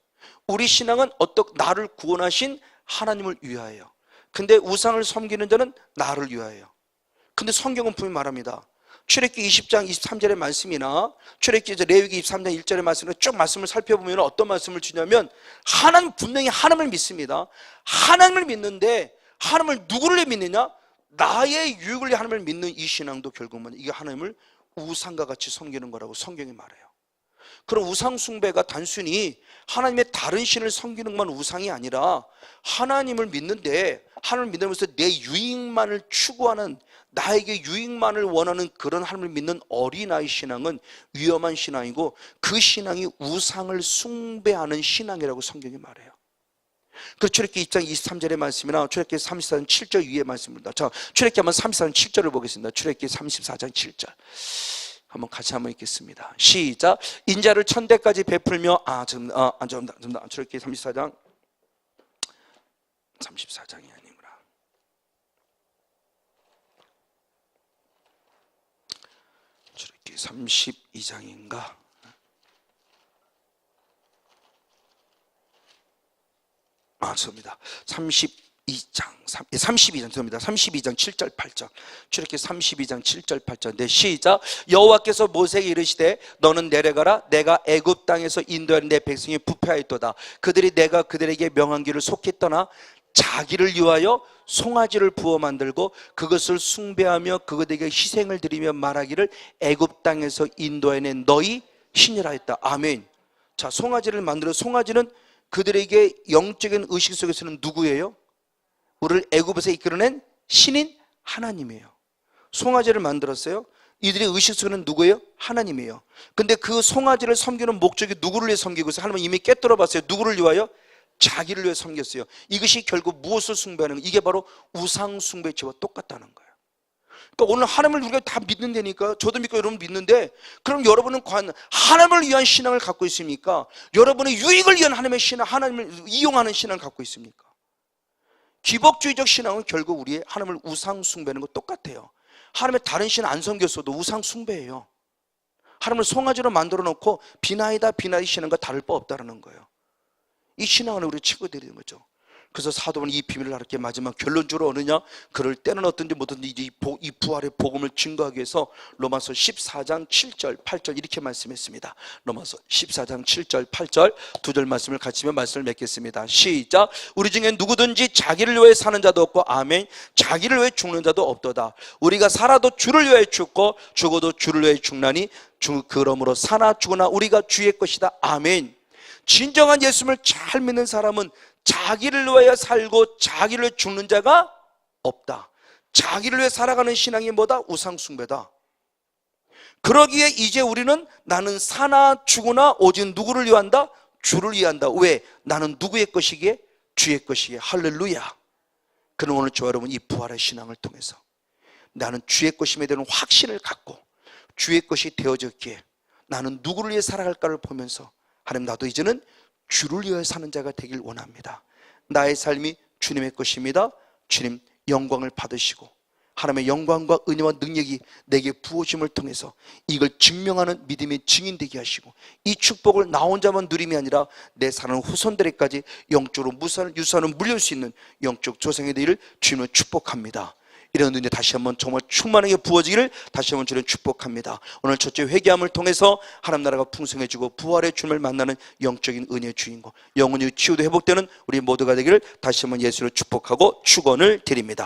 우리 신앙은 나를 구원하신 하나님을 위하여. 근데 우상을 섬기는 자는 나를 위하여. 근데 성경은 분명히 말합니다. 출애굽기 20장 23절의 말씀이나 출애굽기 레위기 23장 1절의 말씀을 쭉 말씀을 살펴보면 어떤 말씀을 주냐면 하나님 분명히 하나님을 믿습니다. 하나님을 믿는데 하나님을 누구를 믿느냐? 나의 유익을 위해 하나님을 믿는 이 신앙도 결국은 이게 하나님을 우상과 같이 섬기는 거라고 성경이 말해요. 그럼 우상 숭배가 단순히 하나님의 다른 신을 섬기는 것만 우상이 아니라 하나님을 믿는데 하나님을 믿으면서 내 유익만을 추구하는 나에게 유익만을 원하는 그런 하나님을 믿는 어린아이 신앙은 위험한 신앙이고 그 신앙이 우상을 숭배하는 신앙이라고 성경이 말해요. 그 출애굽기 2장 23절의 말씀이나 출애굽기 34장 7절 위의 말씀입니다. 자, 출애굽기 한번 34장 7절을 보겠습니다. 출애굽기 34장 7절 한번 같이 한번 읽겠습니다. 시작. 인자를 천대까지 베풀며 출애굽기 34장이 아니구나. 출애굽기 32장인가? 죄송합니다. 32장 7절 8절. 출애굽기 32장 7절 8절. 네, 시작. 여호와께서 모세에게 이르시되 너는 내려가라. 내가 애굽 땅에서 인도하는 내 백성이 부패하였도다. 그들이 내가 그들에게 명한 길을 속히 떠나 자기를 위하여 송아지를 부어 만들고 그것을 숭배하며 그것에게 희생을 드리며 말하기를 애굽 땅에서 인도해낸 너희 신이라 했다. 아멘. 자, 송아지를 만들어, 송아지는 그들에게 영적인 의식 속에서는 누구예요? 우리를 애굽에서 이끌어낸 신인 하나님이에요. 송아지를 만들었어요. 이들의 의식 속에는 누구예요? 하나님이에요. 근데 그 송아지를 섬기는 목적이 누구를 위해 섬기고 있어요? 하나님은 이미 깨뜨려 봤어요. 누구를 위하여? 자기를 위해 섬겼어요. 이것이 결국 무엇을 숭배하는 거예요? 이게 바로 우상 숭배죄와 똑같다는 거예요. 그러니까 오늘 하나님을 우리가 다 믿는다니까. 저도 믿고 여러분 믿는데, 그럼 여러분은 과연 하나님을 위한 신앙을 갖고 있습니까? 여러분의 유익을 위한 하나님의 신앙, 하나님을 이용하는 신앙을 갖고 있습니까? 기복주의적 신앙은 결국 우리의 하나님을 우상 숭배하는 거 똑같아요. 하나님의 다른 신 안 섬겼어도 우상 숭배예요. 하나님을 송아지로 만들어 놓고 비나이다 신앙과 다를 바 없다는 거예요. 이 신앙을 우리 치고 드리는 거죠. 그래서 사도는 이 비밀을 알았기에 마지막 결론적으로 어느냐, 그럴 때는 어떤지 뭐든지 이제 이 부활의 복음을 증거하기 위해서 로마서 14장 7절 8절 이렇게 말씀했습니다. 로마서 14장 7절 8절 두 절 말씀을 같이 말씀을 맺겠습니다. 시작. 우리 중에 누구든지 자기를 위해 사는 자도 없고 아멘, 자기를 위해 죽는 자도 없도다. 우리가 살아도 주를 위해 죽고 죽어도 주를 위해 죽나니 그러므로 사나 죽으나 우리가 주의 것이다. 아멘. 진정한 예수님을 잘 믿는 사람은 자기를 위하여 살고 자기를 위해 죽는 자가 없다. 자기를 위해 살아가는 신앙이 뭐다? 우상 숭배다. 그러기에 이제 우리는 나는 사나 죽으나 오직 누구를 위한다? 주를 위한다. 왜? 나는 누구의 것이기에? 주의 것이기에. 할렐루야. 그럼 오늘 저와 여러분 이 부활의 신앙을 통해서 나는 주의 것임에 대한 확신을 갖고 주의 것이 되어졌기에 나는 누구를 위해 살아갈까를 보면서 하나님, 나도 이제는 주를 위해 사는 자가 되길 원합니다. 나의 삶이 주님의 것입니다. 주님 영광을 받으시고 하나님의 영광과 은혜와 능력이 내게 부어짐을 통해서 이걸 증명하는 믿음의 증인 되게 하시고 이 축복을 나 혼자만 누림이 아니라 내 사는 후손들에게까지 영적으로 유산을 물릴 수 있는 영적 조상이 되기를 주님을 축복합니다. 이런 은혜 다시 한번 정말 충만하게 부어지기를 다시 한번 주님 축복합니다. 오늘 첫째 회개함을 통해서 하나님 나라가 풍성해지고 부활의 주님을 만나는 영적인 은혜의 주인공, 영혼이 치유도 회복되는 우리 모두가 되기를 다시 한번 예수를 축복하고 축원을 드립니다.